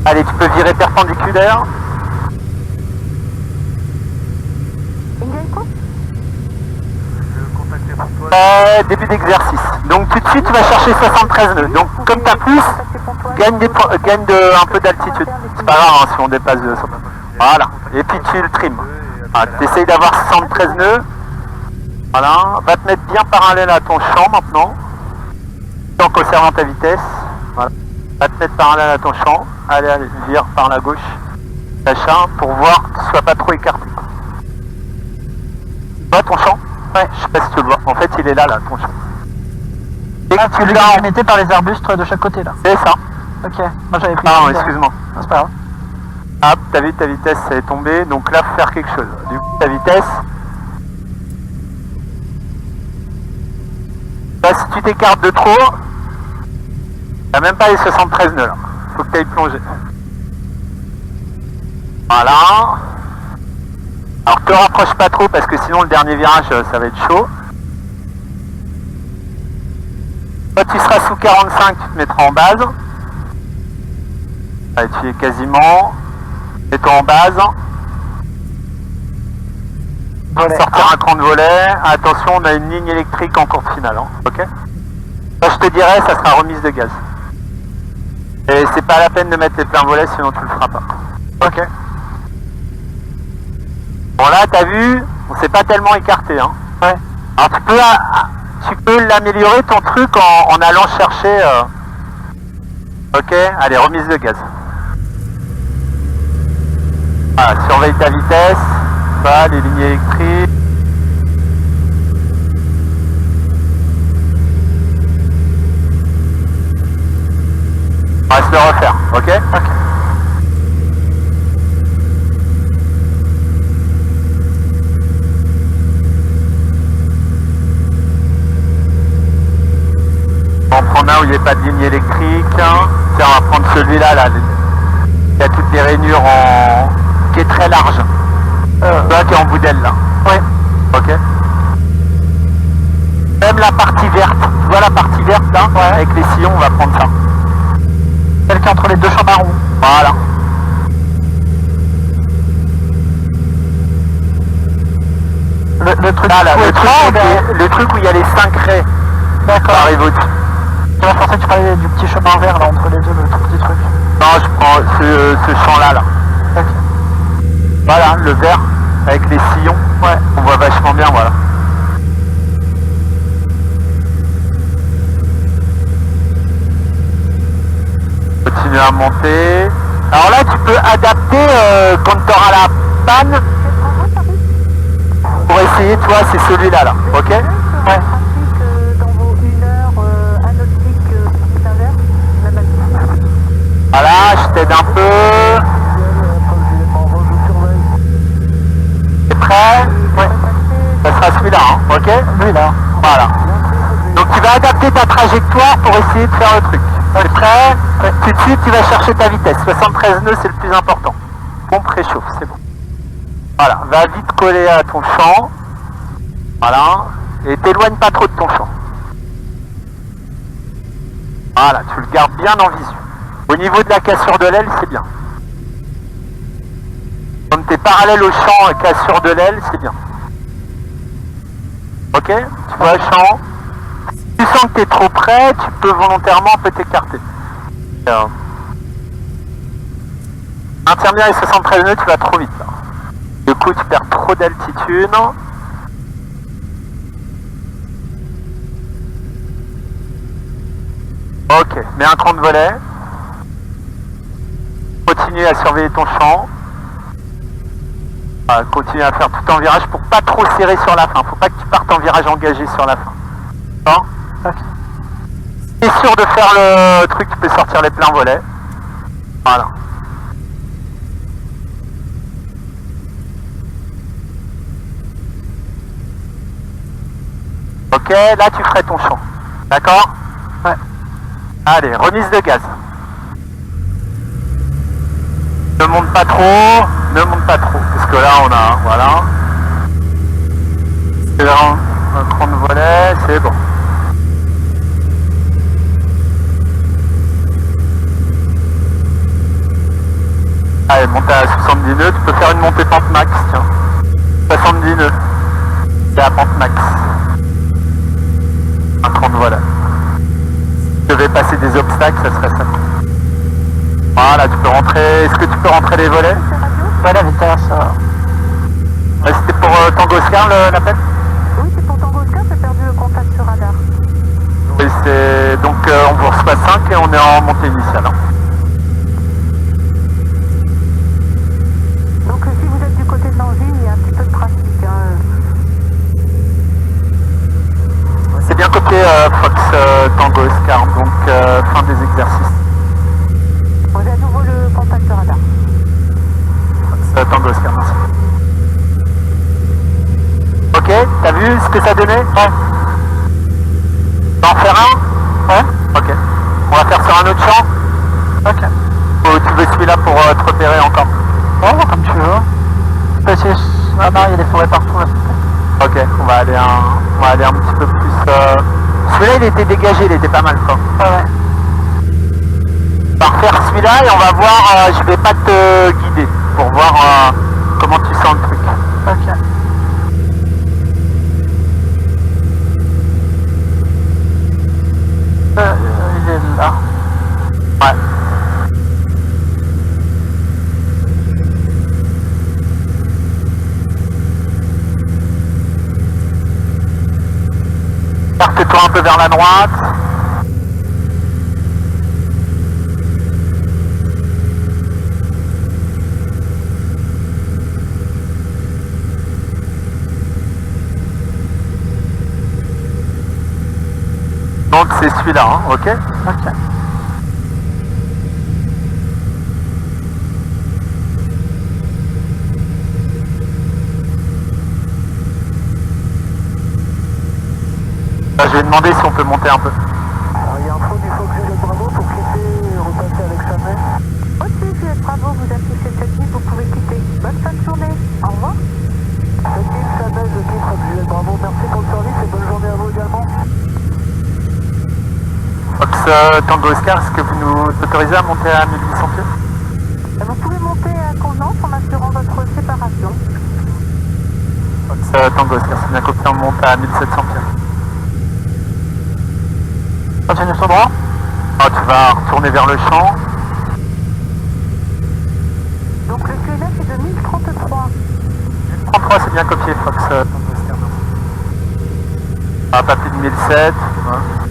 Allez, tu peux virer perpendiculaire. Ingérico? Début d'exercice. Donc tout de suite tu vas chercher 73 nœuds. Donc comme tu as plus, gagne un peu d'altitude. C'est pas grave hein, si on dépasse de ça. Voilà. Et puis tu le trimes. Voilà, tu essayes d'avoir 73 nœuds. Voilà. Va te mettre bien parallèle à ton champ maintenant. En conservant ta vitesse. Voilà. Va te mettre parallèle à ton champ. Allez, vire par la gauche. L'achat pour voir que tu sois pas trop écarté. Tu vois ton champ? Ouais, je sais pas si tu le vois. En fait, il est là, ton champ. Ah, tu l'as limité par les arbustes de chaque côté là. C'est ça. Ok, moi j'avais pris. Pardon, excuse-moi. Ah, c'est pas grave. Hop, t'as vu ta vitesse, elle est tombée, donc là faut faire quelque chose. Du coup, ta vitesse. Là, si tu t'écartes de trop, t'as même pas les 73 nœuds là. Faut que t'ailles plonger. Voilà. Alors te rapproche pas trop parce que sinon le dernier virage ça va être chaud. Quand tu seras sous 45, tu te mettras en base. Allez, tu y es quasiment. Mets-toi en base. Volet. Sortir un cran de volet. Attention, on a une ligne électrique en course finale. Hein. Ok. Là, je te dirais, ça sera remise de gaz. Et c'est pas la peine de mettre les pleins volets, sinon tu le feras pas. Ok. Bon là, t'as vu, on s'est pas tellement écarté. Hein. Ouais. Alors tu peux l'améliorer ton truc en allant chercher. Ok, allez, remise de gaz. Voilà, surveille ta vitesse. Voilà, les lignes électriques. On va se le refaire, ok? Ok. On va prendre un où il n'y a pas de ligne électrique. Hein. Tiens, on va prendre celui-là, là. Il y a toutes les rainures en... qui est très large. Là, qui est en bout d'aile, là. Ouais. Ok. Même la partie verte. Tu vois la partie verte, là? Ouais. Avec les sillons, on va prendre ça. Celle qui est entre les deux champs marrons. Voilà. Le truc, ah, là, le truc où il y a les 5 raies. D'accord. Arrive au-dessus. Je pensais que tu parlais du petit chemin vert là entre les deux, le tout petit truc. Non, je prends ce champ-là. Là. Okay. Voilà, le vert avec les sillons. Ouais. On voit vachement bien, voilà. Continue à monter. Alors là, tu peux adapter quand tu auras la panne. Pour essayer, toi, c'est celui-là, là. Ok? Ouais. Voilà, je t'aide un peu. T'es prêt? Ouais. Ça sera celui-là, hein, ok? Celui-là. Voilà. Donc tu vas adapter ta trajectoire pour essayer de faire le truc. T'es prêt? Ouais. Tout de suite, tu vas chercher ta vitesse. 73 nœuds, c'est le plus important. Pompe réchauffe, c'est bon. Voilà, va vite coller à ton champ. Voilà. Et t'éloigne pas trop de ton champ. Voilà, tu le gardes bien en visu. Au niveau de la cassure de l'aile, c'est bien. Comme tu es parallèle au champ et cassure de l'aile, c'est bien. Ok? Tu vois le champ. Si tu sens que tu es trop près, tu peux volontairement t'écarter. Maintiens bien les 73 nœuds, tu vas trop vite là. Du coup, tu perds trop d'altitude. Ok, mets un cran de volet. Continue à surveiller ton champ. Continue à faire tout en virage pour pas trop serrer sur la fin. Faut pas que tu partes en virage engagé sur la fin. Bon, okay. Si tu es sûr de faire le truc, tu peux sortir les pleins volets. Voilà. Ok, là tu ferais ton champ. D'accord? Ouais. Allez, remise de gaz. Ne monte pas trop, ne monte pas trop. Parce que là on a, voilà. C'est un cran de volet, c'est bon. Allez, monte à 70 nœuds, tu peux faire une montée pente max, tiens. 70 nœuds. C'est la pente max. Un cran de volet. Si je devais passer des obstacles, ça serait ça. Voilà, tu peux rentrer. Est-ce que tu peux rentrer les volets? Ouais, la vitesse. C'était pour Tango Oscar l'appel? Oui, c'est pour Tango Oscar, j'ai perdu le contact sur radar. Oui, c'est. Donc on vous reçoit 5 et on est en montée initiale. Hein. Donc si vous êtes du côté de Nangy, il y a un petit peu de trafic. Hein. C'est bien copié Fox Tango. vu ce que ça donnait? Ouais. Tu vas en faire un? Ouais. Ok. On va faire sur un autre champ? Ok. Ou tu veux celui-là pour te repérer encore? Oh, comme tu veux. Ah non, il y a des forêts partout là. Ok, on va aller un petit peu plus... Celui-là il était dégagé, il était pas mal quoi. Ouais. On va refaire celui-là et on va voir, je vais pas te guider pour voir comment tu sens le truc. Ok. Il est là. Ouais. Carte-toi un peu vers la droite. Donc c'est celui-là, hein, ok? Ok. Je vais demander si on peut monter un peu. Alors, il y a un faux du Fox Juliette Bravo pour quitter et repasser avec Chanel. Ok, Juliette Bravo, vous affichez cette ligne, vous pouvez quitter. Bonne fin de journée. Au revoir. Cette ligne Chanel, je quitte Fox Juliette Bravo. Merci pour le service et bonne journée à vous également. Fox Tango Oscar, est-ce que vous nous autorisez à monter à 1800 pieds? Vous pouvez monter à convenance en assurant votre séparation. Fox Tango Oscar, c'est bien copié, on monte à 1700 pieds. Continue sur droit. Ah, tu vas retourner vers le champ. Donc le QNF est de 1033. 33, c'est bien copié, Fox Tango Oscar. Ah, pas plus de 1007. Ouais.